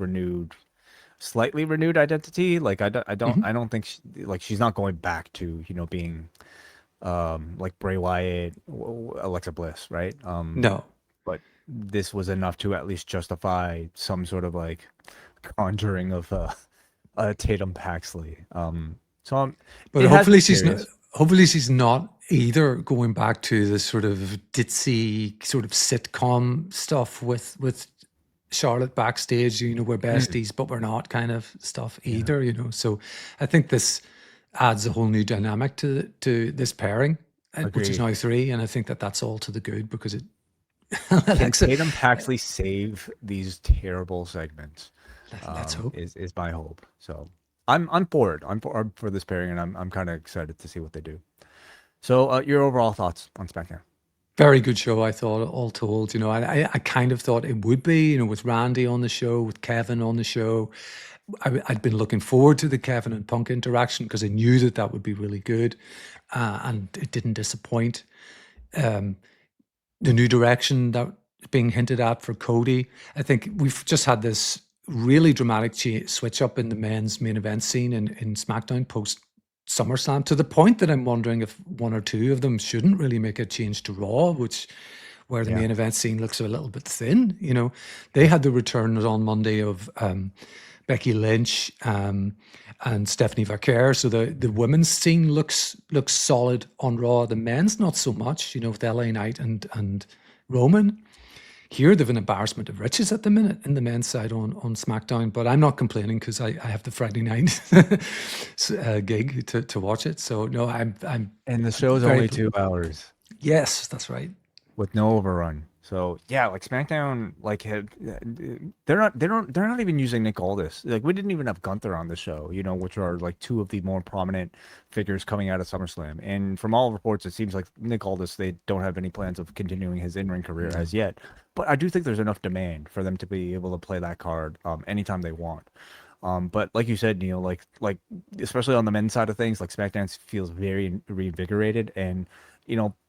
slightly renewed identity. Like mhm. I don't think like she's not going back to, being like Bray Wyatt, Alexa Bliss, right? No, But this was enough to at least justify some sort of like conjuring of Tatum Paxley. but It has me hopefully she's not. curious. Hopefully she's not either going back to the sort of ditzy sort of sitcom stuff with Charlotte backstage. We're Mm, besties, but we're not kind of stuff yeah, either. So I think this adds a whole new dynamic to this pairing, which is agreed. now three, and I think that that's all to the good because it Can Alexa. Tatum Paxley save these terrible segments? Let's hope. Is my hope. So I'm for it. I'm for this pairing, and I'm kind of excited to see what they do. So your overall thoughts on SmackDown? Very good show, I thought, all told. I kind of thought it would be, with Randy on the show, with Kevin on the show. I'd been looking forward to the Kevin and Punk interaction because I knew that would be really good. And it didn't disappoint. Um, the new direction that being hinted at for Cody, I think we've just had this really dramatic switch up in the men's main event scene in SmackDown post SummerSlam to the point that I'm wondering if one or two of them shouldn't really make a change to Raw, where the Yeah. main event scene looks a little bit thin. They had the return on Monday of Becky Lynch and Stephanie Vaquer, so the women's scene looks solid on Raw. The men's not so much, with LA Knight and Roman. Here they've an embarrassment of riches at the minute in the men's side on SmackDown, but I'm not complaining because I have the Friday night gig to watch it. So no, I'm And the show's very only 2 hours yes, that's right. with no overrun. So yeah, like SmackDown, like they're not even using Nick Aldis. Like we didn't even have Gunther on the show, which are like two of the more prominent figures coming out of SummerSlam. And from all reports, it seems like Nick Aldis, they don't have any plans of continuing his in-ring career as yet. But I do think there's enough demand for them to be able to play that card anytime they want. But like you said, Neil, like especially on the men's side of things, like SmackDown feels very reinvigorated, and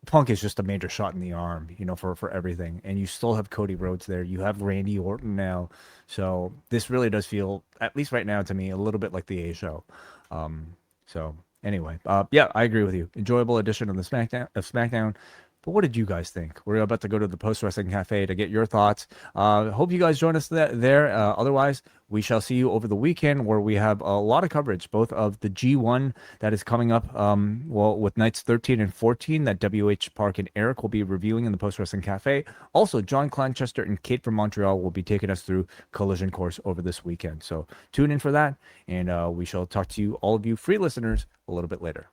Punk is just a major shot in the arm, for everything. And you still have Cody Rhodes there. You have Randy Orton now, so this really does feel, at least right now to me, a little bit like the A show. So Anyway, yeah, I agree with you. Enjoyable edition of the SmackDown. But what did you guys think? We're about to go to the Post Wrestling Cafe to get your thoughts. Hope you guys join us there. Otherwise, we shall see you over the weekend where we have a lot of coverage, both of the G1 that is coming up, with nights 13 and 14 that WH Park and Eric will be reviewing in the Post Wrestling Cafe. Also, John Clanchester and Kate from Montreal will be taking us through Collision Course over this weekend. So tune in for that, and we shall talk to you, all of you free listeners, a little bit later.